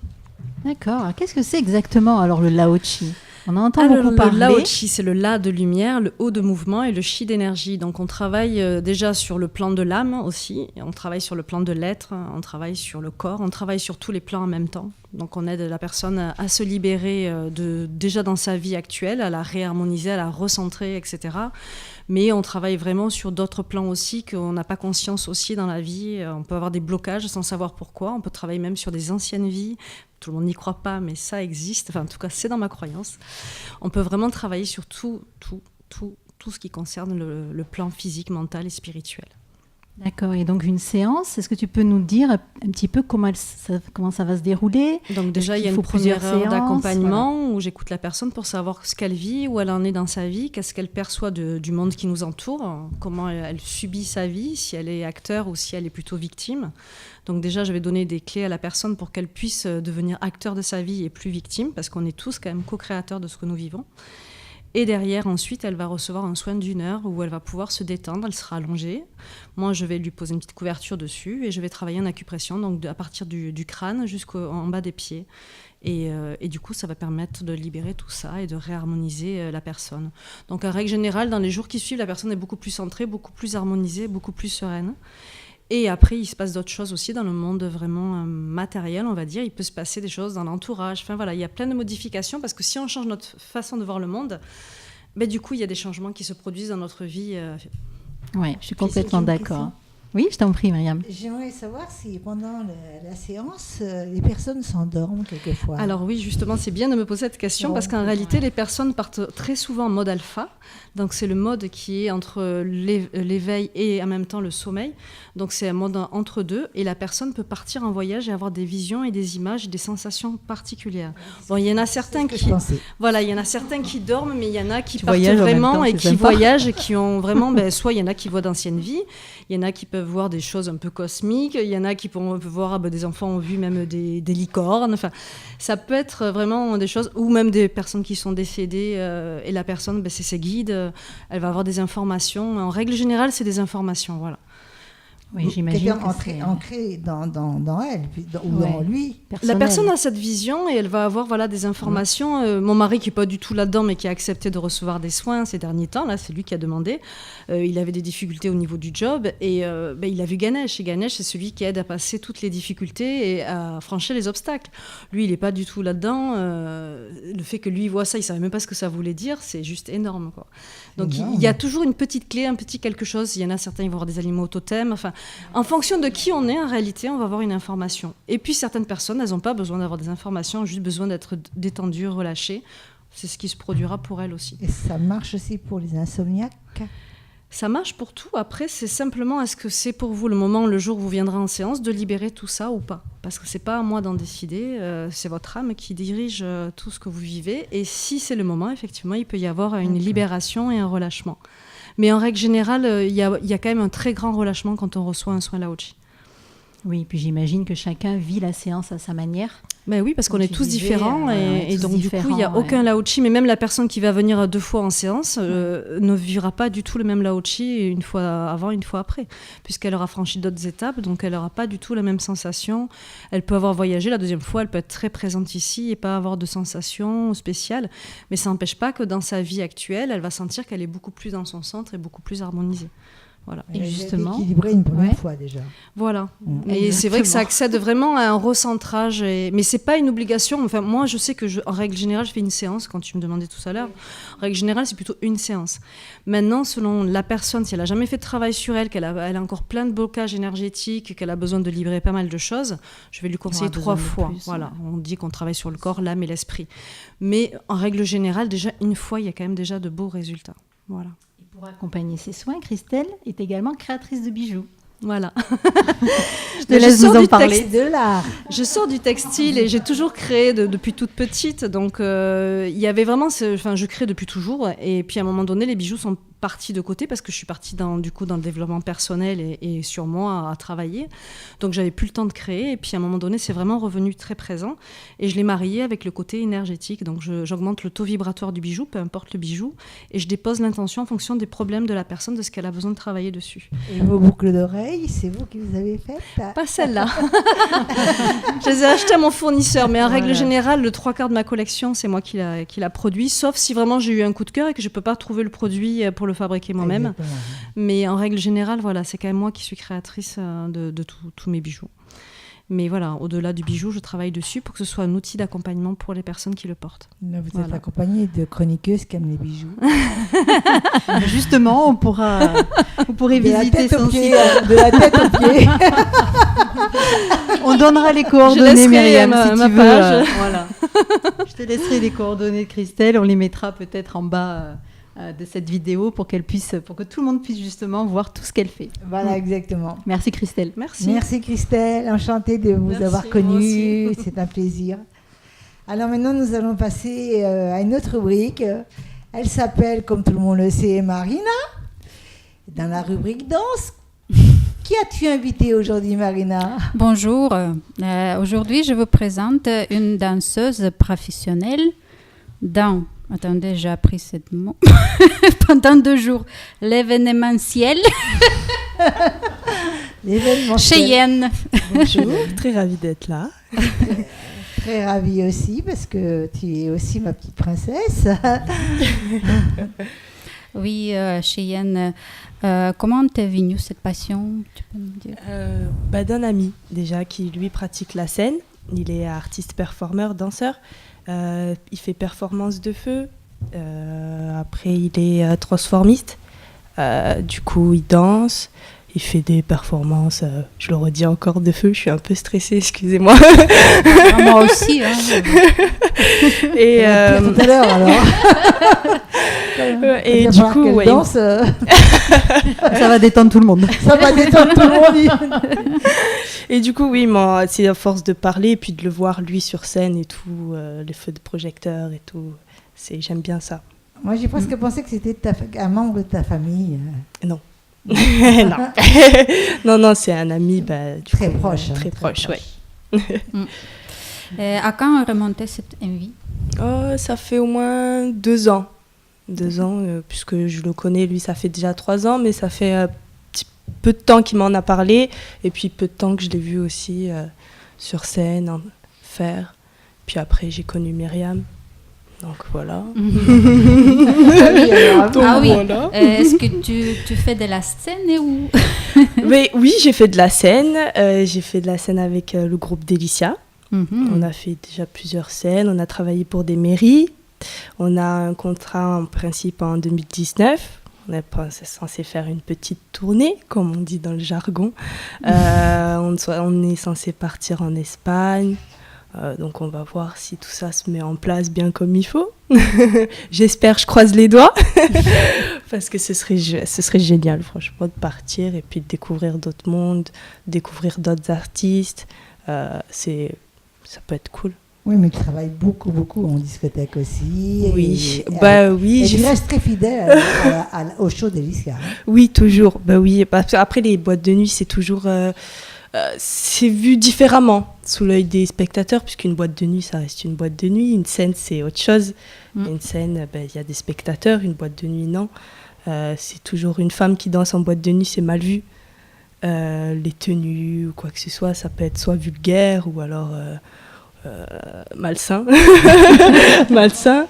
D'accord. Alors, qu'est-ce que c'est exactement alors le Lao Chi ? On en entend beaucoup parler. Le Lao Chi, c'est le La de lumière, le O de mouvement et le Chi d'énergie. Donc on travaille déjà sur le plan de l'âme aussi, et on travaille sur le plan de l'être, on travaille sur le corps, on travaille sur tous les plans en même temps. Donc on aide la personne à se libérer déjà dans sa vie actuelle, à la réharmoniser, à la recentrer, etc. Mais on travaille vraiment sur d'autres plans aussi qu'on n'a pas conscience aussi dans la vie. On peut avoir des blocages sans savoir pourquoi. On peut travailler même sur des anciennes vies. Tout le monde n'y croit pas, mais ça existe. Enfin, en tout cas, c'est dans ma croyance. On peut vraiment travailler sur tout ce qui concerne le plan physique, mental et spirituel. D'accord. Et donc une séance, est-ce que tu peux nous dire un petit peu comment ça va se dérouler ? Donc déjà, il y a une première heure d'accompagnement où j'écoute la personne pour savoir ce qu'elle vit, où elle en est dans sa vie, qu'est-ce qu'elle perçoit du monde qui nous entoure, comment elle subit sa vie, si elle est acteur ou si elle est plutôt victime. Donc déjà, je vais donner des clés à la personne pour qu'elle puisse devenir acteur de sa vie et plus victime, parce qu'on est tous quand même co-créateurs de ce que nous vivons. Et derrière, ensuite, elle va recevoir un soin d'1 heure où elle va pouvoir se détendre, elle sera allongée. Moi, je vais lui poser une petite couverture dessus et je vais travailler en acupression, donc à partir du crâne jusqu'en bas des pieds. Et du coup, ça va permettre de libérer tout ça et de réharmoniser la personne. Donc, en règle générale, dans les jours qui suivent, la personne est beaucoup plus centrée, beaucoup plus harmonisée, beaucoup plus sereine. Et après, il se passe d'autres choses aussi dans le monde vraiment matériel, on va dire. Il peut se passer des choses dans l'entourage. Enfin voilà, il y a plein de modifications parce que si on change notre façon de voir le monde, ben, du coup, il y a des changements qui se produisent dans notre vie. Oui, je suis complètement d'accord. Oui, je t'en prie, Myriam. J'aimerais savoir si pendant la séance, les personnes s'endorment quelquefois. Alors oui, justement, c'est bien de me poser cette question parce qu'en réalité, les personnes partent très souvent en mode alpha. Donc c'est le mode qui est entre l'éveil et en même temps le sommeil. Donc c'est un mode entre deux et la personne peut partir en voyage et avoir des visions et des images, des sensations particulières. Bon, il y en a certains il y en a certains qui dorment, mais il y en a qui partent vraiment et qui voyagent et qui ont vraiment, soit il y en a qui voient d'anciennes vies, il y en a qui peuvent voir des choses un peu cosmiques, il y en a qui peuvent voir des enfants ont vu même des licornes. Enfin, ça peut être vraiment des choses, ou même des personnes qui sont décédées et la personne, c'est ses guides. Elle va avoir des informations. En règle générale, c'est des informations, voilà. Oui, j'imagine ancré dans elle ou dans lui. La personne a cette vision et elle va avoir des informations. Mon mari, qui n'est pas du tout là-dedans, mais qui a accepté de recevoir des soins ces derniers temps, là, c'est lui qui a demandé. Il avait des difficultés au niveau du job et il a vu Ganesh. Et Ganesh, c'est celui qui aide à passer toutes les difficultés et à franchir les obstacles. Lui, il n'est pas du tout là-dedans. Le fait que lui voit ça, il ne savait même pas ce que ça voulait dire, c'est juste énorme, quoi. Donc il y a toujours une petite clé, un petit quelque chose. Il y en a certains, ils vont avoir des animaux totems. Enfin, en fonction de qui on est, en réalité, on va avoir une information. Et puis certaines personnes, elles n'ont pas besoin d'avoir des informations, elles ont juste besoin d'être détendues, relâchées. C'est ce qui se produira pour elles aussi. Et ça marche aussi pour les insomniaques ? Ça marche pour tout. Après, c'est simplement, est-ce que c'est pour vous le moment, le jour où vous viendrez en séance, de libérer tout ça ou pas ? Parce que c'est pas à moi d'en décider, c'est votre âme qui dirige tout ce que vous vivez. Et si c'est le moment, effectivement, il peut y avoir une libération et un relâchement. Mais en règle générale, il y a quand même un très grand relâchement quand on reçoit un soin Lao-Chi. Oui, puis j'imagine que chacun vit la séance à sa manière. Ben oui, parce qu'on est tous différents et donc du coup, il n'y a aucun Lao-Chi, mais même la personne qui va venir 2 fois en séance ne vivra pas du tout le même Lao-Chi une fois avant, une fois après, puisqu'elle aura franchi d'autres étapes, donc elle n'aura pas du tout la même sensation. Elle peut avoir voyagé la 2e fois, elle peut être très présente ici et pas avoir de sensation spéciale, mais ça n'empêche pas que dans sa vie actuelle, elle va sentir qu'elle est beaucoup plus dans son centre et beaucoup plus harmonisée. Voilà. Et justement, équilibré une première fois déjà. Voilà. Et c'est vrai que ça accède vraiment à un recentrage. Mais c'est pas une obligation. Enfin, moi, je sais que en règle générale, je fais une séance. Quand tu me demandais tout à l'heure, en règle générale, c'est plutôt une séance. Maintenant, selon la personne, si elle a jamais fait de travail sur elle, qu'elle a encore plein de blocages énergétiques, qu'elle a besoin de libérer pas mal de choses, je vais lui conseiller 3 fois. Voilà. On dit qu'on travaille sur le corps, l'âme et l'esprit. Mais en règle générale, déjà une fois, il y a quand même déjà de beaux résultats. Voilà. Pour accompagner ces soins, Christelle est également créatrice de bijoux. Voilà. Je te laisse nous en parler. De l'art. Je sors du textile et j'ai toujours créé depuis toute petite. Donc, il y avait vraiment... je crée depuis toujours. Et puis, à un moment donné, les bijoux sont partie de côté parce que je suis partie dans le développement personnel et sur moi à travailler. Donc j'avais plus le temps de créer et puis à un moment donné c'est vraiment revenu très présent et je l'ai marié avec le côté énergétique. Donc j'augmente le taux vibratoire du bijou, peu importe le bijou, et je dépose l'intention en fonction des problèmes de la personne, de ce qu'elle a besoin de travailler dessus. Et vos boucles d'oreilles, c'est vous qui les avez faites ? Pas celle-là. Je les ai achetées à mon fournisseur, mais en règle générale, le 3/4 de ma collection, c'est moi qui l'a produit, sauf si vraiment j'ai eu un coup de cœur et que je peux pas trouver le produit pour le fabriquer moi-même. Exactement. Mais en règle générale, voilà, c'est quand même moi qui suis créatrice de tous mes bijoux. Mais voilà, au-delà du bijou, je travaille dessus pour que ce soit un outil d'accompagnement pour les personnes qui le portent. Vous êtes accompagnée de chroniqueuses qui aiment les bijoux. Justement, vous pourrez visiter son site. De la tête aux pieds. On donnera les coordonnées, Myriam, si tu veux. Page. Voilà. Je te laisserai les coordonnées de Christelle. On les mettra peut-être en bas de cette vidéo pour que tout le monde puisse justement voir tout ce qu'elle fait. Voilà, exactement. Merci Christelle. Merci Christelle, enchantée de vous avoir connue, c'est un plaisir. Alors maintenant nous allons passer à une autre rubrique. Elle s'appelle, comme tout le monde le sait, Marina. Dans la rubrique danse, qui as-tu invité aujourd'hui, Marina ? Bonjour, aujourd'hui je vous présente une danseuse professionnelle dans Attendez, j'ai appris ce mot pendant 2 jours. L'événementiel. Cheyenne. Bonjour, très ravie d'être là. Très ravie aussi parce que tu es aussi ma petite princesse. Oui, Cheyenne, comment t'es venue cette passion, tu peux me dire? D'un ami déjà qui lui pratique la scène. Il est artiste, performeur, danseur. Il fait performance de feu. Après, il est transformiste. Du coup, il danse. Il fait des performances, je le redis encore, de feu. Je suis un peu stressée, excusez-moi. Moi aussi. Hein. Et tout à l'heure, alors. Et du coup, ouais, danse, ça va détendre tout le monde. Ça va détendre tout le monde. Et du coup, oui, c'est à force de parler et puis de le voir, lui, sur scène et tout, les feux de projecteur et tout. J'aime bien ça. Moi, j'ai presque pensé que c'était un membre de ta famille. Non. non, c'est un ami très proche. Très proche, oui. À quand remonter cette envie? Ça fait au moins 2 ans. 2 ans, puisque je le connais, lui, ça fait déjà 3 ans, mais ça fait un petit peu de temps qu'il m'en a parlé, et puis peu de temps que je l'ai vu aussi sur scène faire. Puis après, j'ai connu Myriam. Donc voilà. Voilà. Est-ce que tu fais de la scène ou Mais oui, j'ai fait de la scène. J'ai fait de la scène avec le groupe Delicia. On a fait déjà plusieurs scènes. On a travaillé pour des mairies. On a un contrat en principe en 2019. On est censé faire une petite tournée, comme on dit dans le jargon. On est censé partir en Espagne. Donc on va voir si tout ça se met en place bien comme il faut. J'espère, je croise les doigts. Parce que ce serait génial, franchement, de partir et puis de découvrir d'autres mondes, découvrir d'autres artistes. Ça peut être cool. Oui, mais tu travailles beaucoup en discothèque aussi. Oui, oui. Et tu restes très fidèle au show d'Elicia. Oui, toujours. Oui, parce qu'après les boîtes de nuit, c'est toujours... c'est vu différemment sous l'œil des spectateurs, puisqu'une boîte de nuit, ça reste une boîte de nuit. Une scène, c'est autre chose. Une scène, il y a des spectateurs. Une boîte de nuit, non. C'est toujours une femme qui danse en boîte de nuit, c'est mal vu. Les tenues ou quoi que ce soit, ça peut être soit vulgaire ou alors malsain. Malsain.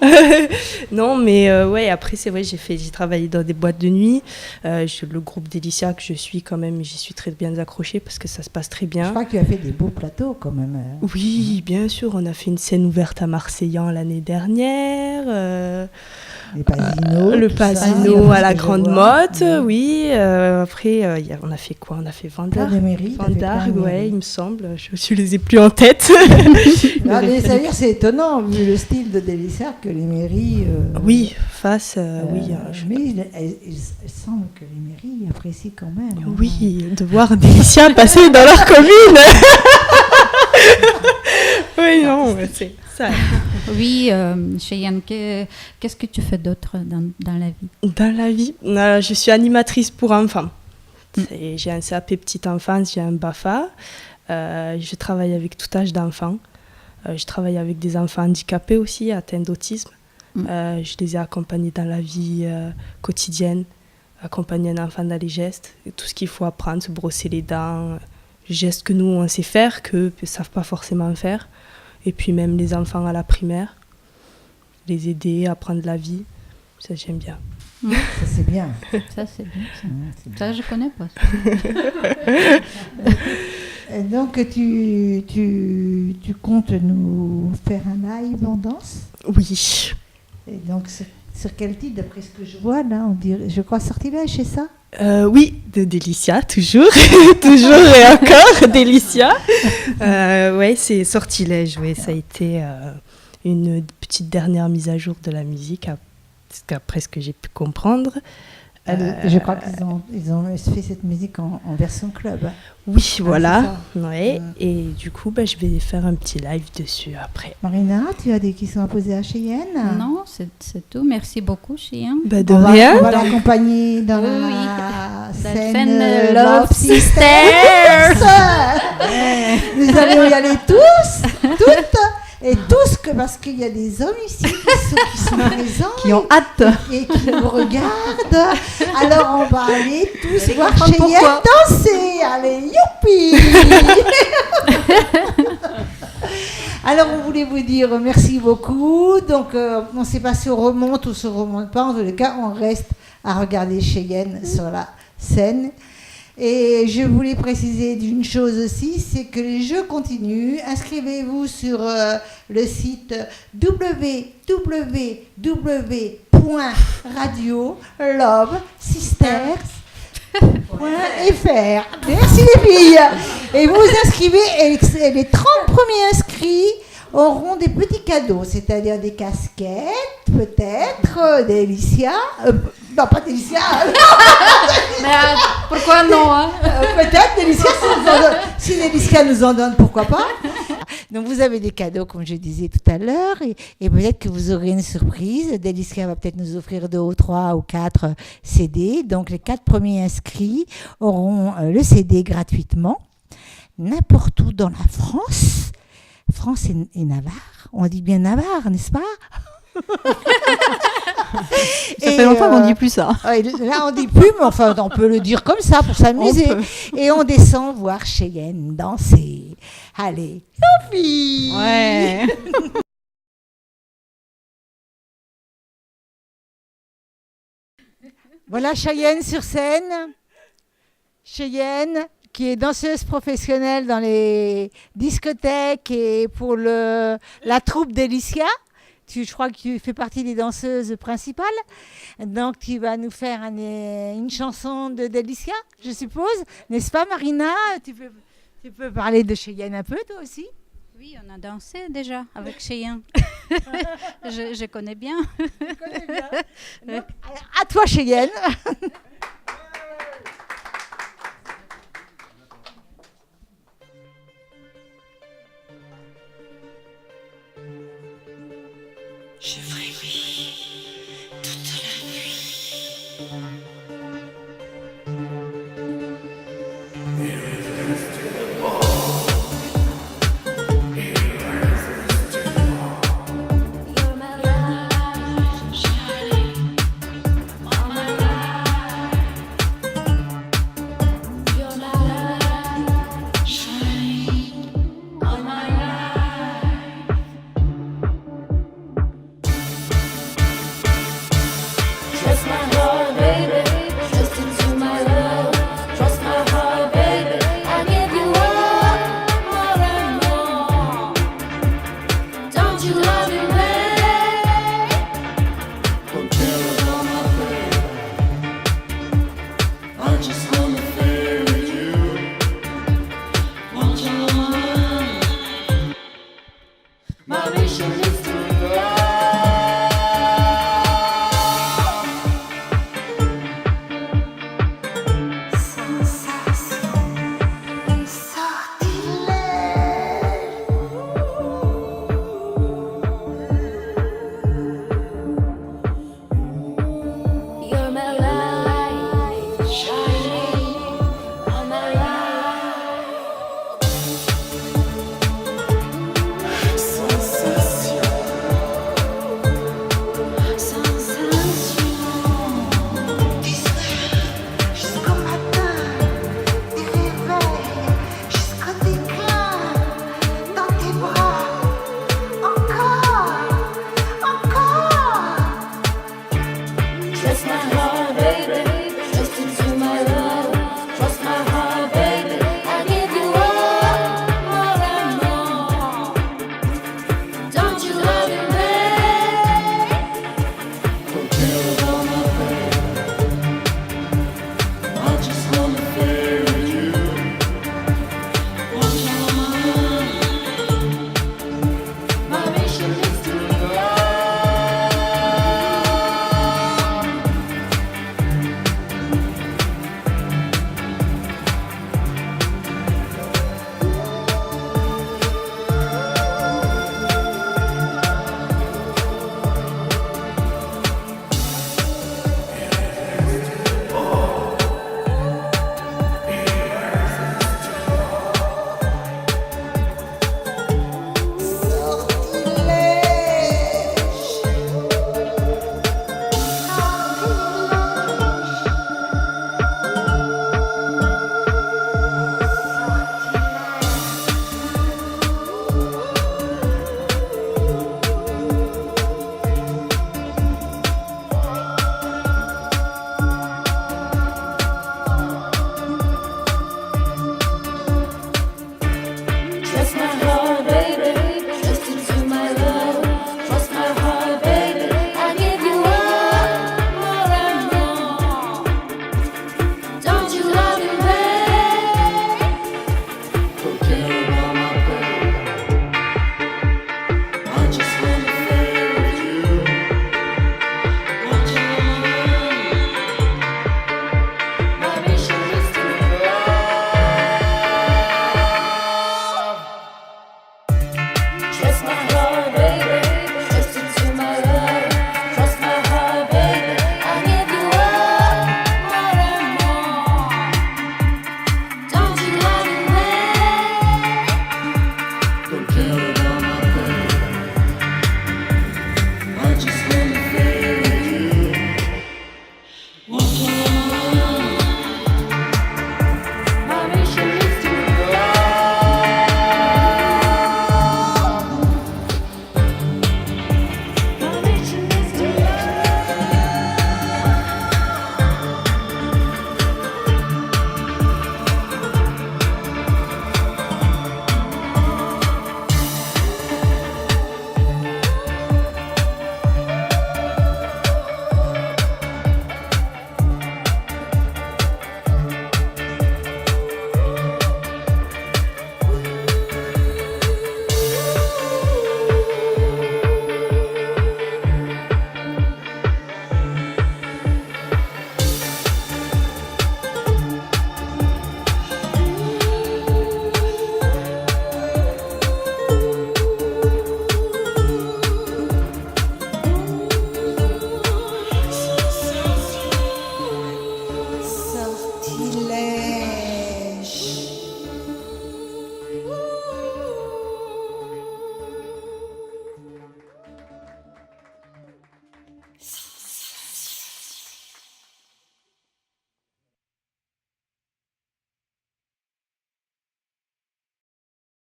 Non, mais ouais, après, c'est vrai, j'ai travaillé dans des boîtes de nuit. Le groupe Delicia que je suis quand même, j'y suis très bien accrochée parce que ça se passe très bien. Je crois que tu as fait des beaux plateaux quand même. Oui, bien sûr. On a fait une scène ouverte à Marseillan l'année dernière. Le Pasino à la Grande Motte, oui. Après, on a fait quoi? On a fait Vendargue, ouais, il me semble. Je les ai plus en tête. C'est-à-dire, c'est étonnant, vu le style de Delicia, que les mairies... oui, face... oui, mais il semble que les mairies apprécient quand même. Oui, de voir Delicia passer dans leur commune. Oui, non, c'est ça. Oui, Cheyenne, qu'est-ce que tu fais d'autre dans la vie? Dans la vie, je suis animatrice pour enfants. J'ai un CAP petite enfance, j'ai un BAFA. Je travaille avec tout âge d'enfants. Je travaille avec des enfants handicapés aussi, atteints d'autisme. Je les ai accompagnés dans la vie quotidienne, accompagner un enfant dans les gestes, tout ce qu'il faut apprendre, se brosser les dents, gestes que nous on sait faire, qu'eux ne savent pas forcément faire. Et puis même les enfants à la primaire, les aider à apprendre la vie, ça j'aime bien. Ça c'est bien. Ça c'est bien. Ça je connais pas. Donc tu comptes nous faire un live en danse? Oui. Et donc sur quel titre, d'après ce que je vois là, on dirait, je crois Sortilège, c'est ça? Oui, de Delicia, toujours. Toujours et encore, Delicia. Oui, c'est Sortilège, ouais, ça a été une petite dernière mise à jour de la musique, après ce que j'ai pu comprendre. Je crois qu'ils ont fait cette musique en version club. Oui, voilà. Ouais. Et du coup, je vais faire un petit live dessus après. Marina, tu as des questions à poser à Cheyenne? Non, c'est tout. Merci beaucoup, Cheyenne. De rien. On va l'accompagner dans la scène Love Sisters. Nous allons y aller tous, toutes. Et tous, parce qu'il y a des hommes ici qui sont présents. Qui ont hâte. Et qui nous regardent. Alors on va aller tous Et voir comprendre Cheyenne pourquoi. danser. Allez, youpi. Alors on voulait vous dire merci beaucoup. Donc on ne sait pas si on remonte ou si on ne remonte pas. En tous les cas, on reste à regarder Cheyenne sur la scène. Et je voulais préciser d'une chose aussi, c'est que les jeux continuent. Inscrivez-vous sur le site www.radiolovesisters.fr. Merci les filles. Et vous vous inscrivez et les 30 premiers inscrits auront des petits cadeaux, c'est-à-dire des casquettes, peut-être, des Alicia. Non, pas Délicia. Mais pourquoi non hein? Peut-être Délicia, si Délicia nous en donne, pourquoi pas. Donc vous avez des cadeaux, comme je disais tout à l'heure, et peut-être que vous aurez une surprise. Délicia va peut-être nous offrir 2 ou 3 ou 4 CD. Donc les 4 premiers inscrits auront le CD gratuitement, n'importe où dans la France. France et Navarre. On dit bien Navarre, n'est-ce pas? Ça fait longtemps qu'on ne dit plus ça. Là, on ne dit plus, mais enfin, on peut le dire comme ça pour s'amuser. Et on descend voir Cheyenne danser. Allez, youpi! Ouais. Voilà Cheyenne sur scène. Cheyenne, qui est danseuse professionnelle dans les discothèques et pour la troupe d'Elicia. Je crois que tu fais partie des danseuses principales. Donc, tu vas nous faire une chanson de Delicia, je suppose. N'est-ce pas, Marina? Tu peux parler de Cheyenne un peu, toi aussi? Oui, on a dansé déjà avec Cheyenne. je connais bien. Donc, à toi, Cheyenne.